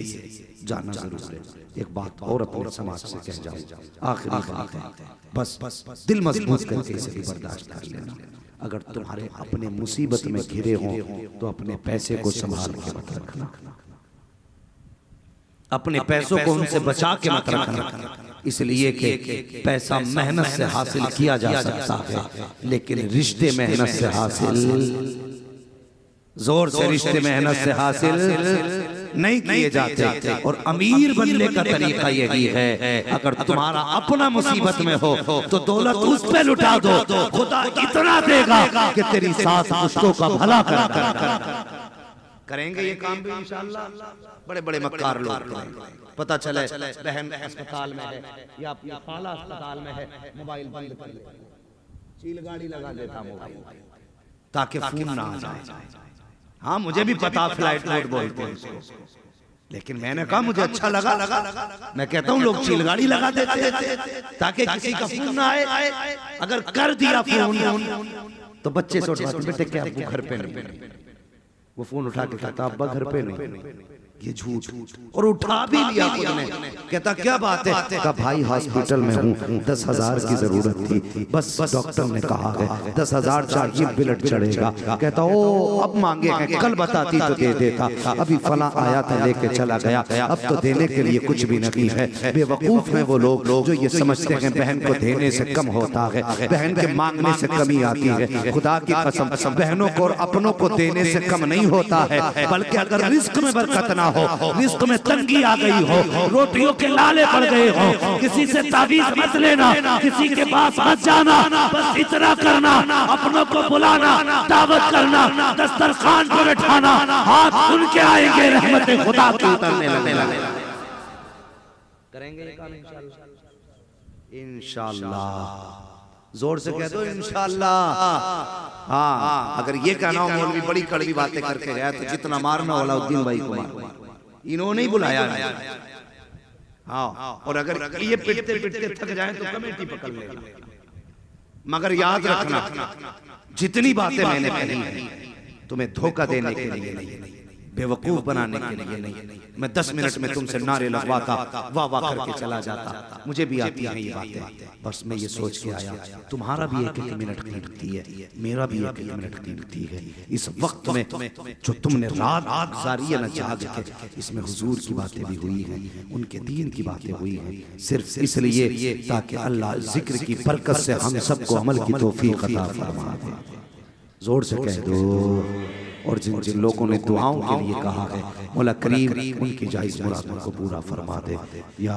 जाना जरूर है। एक बात और अपने समाज से कह जाऊं, आखिरी बात है, बस दिल मजबूत करके इसे भी बर्दाश्त कर लेना। अगर तुम्हारे अपने मुसीबत में घिरे हो तो अपने पैसे को संभाल के मत रखना, अपने पैसों को उनसे बचा के मत रखना। इसलिए कि पैसा मेहनत से हासिल किया जा सकता है, लेकिन रिश्ते मेहनत से हासिल, जोर से रिश्ते मेहनत से हासिल नहीं किए जाते। और अमीर बनने का तरीका यही है, अगर तुम्हारा अपना मुसीबत में हो तो दौलत उस पे लुटा दो, खुदा इतना देगा कि तेरी 7 पुश्तों का भला कर करेंगे। ये काम भी इंशाअल्लाह। बड़े बड़े मक्कार लोग पता चले बहन अस्पताल में है या अपनी खाला अस्पताल में है, मोबाइल बंद कर ले, चील गाड़ी लगा देता मोबाइल ताकि फोन ना आ जाए। हाँ मुझे भी पता फ्लाइट मोड बोलते हैं उसको, लेकिन मैंने कहा मुझे अच्छा लगा। मैं कहता हूँ लोग चील गाड़ी लगा देते ताकि किसी का फोन ना आए। अगर कर दिया फोन तो बच्चे से उठा, बेटे क्या आपको घर पे नहीं? वो फोन उठा के कहता अब्बा घर पे नहीं। ये झूठ, और उठा भी लिया खुद ने। कहता क्या बात है? कहा भाई हॉस्पिटल में हूँ, 10,000 की जरूरत थी, बस डॉक्टर ने कहा है 10,000 चाहिए, ब्लड चढ़ेगा। कहता ओ अब मांगे हैं, कल बताती तो दे देता, अभी फला आया था लेके चला गया, अब तो देने के लिए कुछ भी नहीं है। बेवकूफ हैं वो लोग जो ये समझते हैं बहन को देने से कम होता है, बहन के मांगने से कमी आती है। खुदा की कसम बहनों को और अपनों को देने से कम नहीं होता है, बल्कि अगर रिस्क में बरकत ना हो, रिस्क में तंगी आ गई हो, रोटियों के लाले पड़ गए हो, किसी से तावीज मत लेना, किसी के पास मत जाना, बस इतना करना, अपनों को बुलाना, दावत करना, दस्तरखान पर बैठाना, हाथ सुन के आएंगे, रहमत खुदा की उतरने लगेगी। करेंगे ये काम इंशाअल्लाह। इंशाअल्लाह जोर से कह दो इंशाअल्लाह। हाँ अगर ये कहना हो मौलवी बड़ी कड़वी बातें करके गया तो जितना मारना अलाउद्दीन भाई को मारो, इन्होंने ही बुलाया। हाँ और अगर ये पिटते पिटते थक जाए तो कमेटी पकड़ लेगा। मगर याद रखना जितनी बातें मैंने कही हैं तुम्हें धोखा देने के लिए नहीं, बेवकूफ बनाने के लिए नहीं। मैं 10 मिनट में तुमसे नारे लगवाता, वाह वाह करके चला जाता, मुझे भी आती है ये बातें। बस मैं ये सोच के आया तुम्हारा भी 1-1 मिनट कीमती है, मेरा भी 1-1 मिनट कीमती है। इस वक्त में जो तुमने रात गुजारी है न जाग के, इसमें हुजूर की बातें भी हुई हैं, उनके दीन की बातें हुई हैं, सिर्फ इसलिए ताकि अल्लाह जिक्र की बरकत से हम सबको अमल की तौफीक अता फरमा दे। जोर से कह दो। और जिन जिन लोगों ने दुआओं के लिए कहा है मौला करीम उनकी जायज़ मुरादों को पूरा फरमा दे। या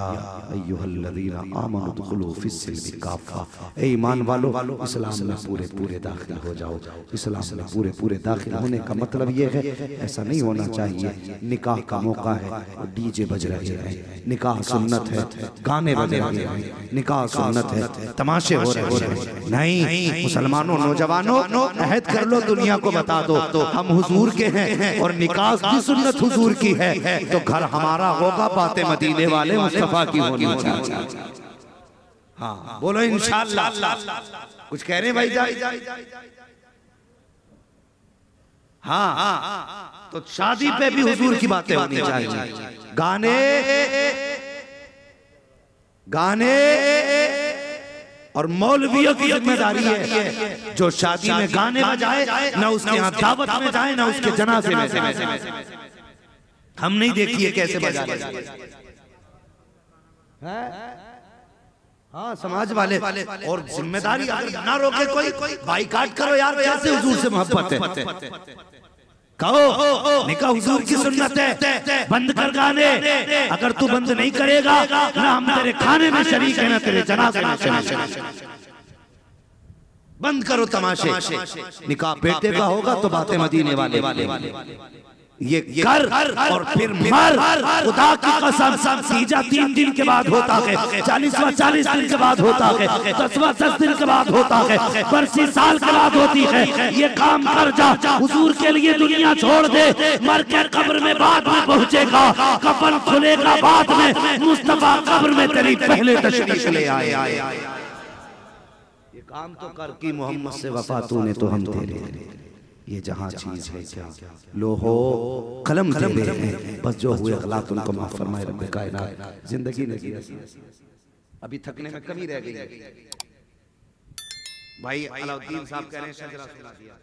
अय्युहल्लज़ीना आमनु दुखुलू फिस्सिल्मि काफ़ा, ए ईमान वालो इस्लाम में पूरे पूरे दाखिल हो जाओ। इस्लाम में पूरे पूरे दाखिल होने का मतलब ये है, ऐसा नहीं होना चाहिए निकाह का मौका है और डीजे बज रहे हैं, निकाह सुन्नत है, गाने बज रहे हैं, निकाह सुन्नत है, तमाशे हो रहे हैं। नहीं मुसलमानों, नौजवानों अहद कर लो, दुनिया को बता दो तो हम हुजूर के हैं और निकाह भी सुन्नत हुजूर की है, तो घर हमारा होगा बातें मदीने वाले मुस्तफा की होनी चाहिए। हाँ बोलो इंशाअल्लाह। कुछ कह रहे भाई जान? हाँ तो शादी पे भी हुजूर की बातें होनी चाहिए। गाने गाने और मौलवियों की जिम्मेदारी है जो शादी में गाने बजाए, ना उसके यहाँ दावत में जाए, ना उसके जनाजे में जाए। हम नहीं देखिए कैसे बजा रहे हैं। हाँ समाज वाले और जिम्मेदारी अगर ना रोके कोई, बाइकाट करो यार, कैसे हुजूर से मोहब्बत है। कहो निकाह हुजूर की सुन्नत है, बंद कर गाने। अगर तू बंद नहीं करेगा ना हम तेरे खाने में शरीक है, ना तेरे जनाजे में शरीक। बंद करो तमाशे। निकाह बेटे का होगा तो बातें मदीने वाले। ये कर और फिर मर। खुदा की कसम तीजा 3 दिन के बाद होता है, 40वां 40 दिन के बाद होता है, 10वां 10 दिन के बाद होता है, बरसी साल के बाद होती है। ये काम कर जा, हुजूर के लिए दुनिया छोड़ दे, मर के कब्र में बाद में पहुंचेगा, कफन खुलेगा बाद में, मुस्तफा कब्र में तेरी पहले तशरीफ ले आए। ये काम तो कर की मोहम्मद से वफा तूने तो हम तेरे, ये जहां चीज है क्या लोहो कलम तेरे हैं, बस जो हुए गलत उनको माफ फरमाए रब्बे कायनात। जिंदगी नहीं अभी थकने में कमी रह गई। भाई अलाउद्दीन साहब कह रहे हैं शजरा सुना दिया।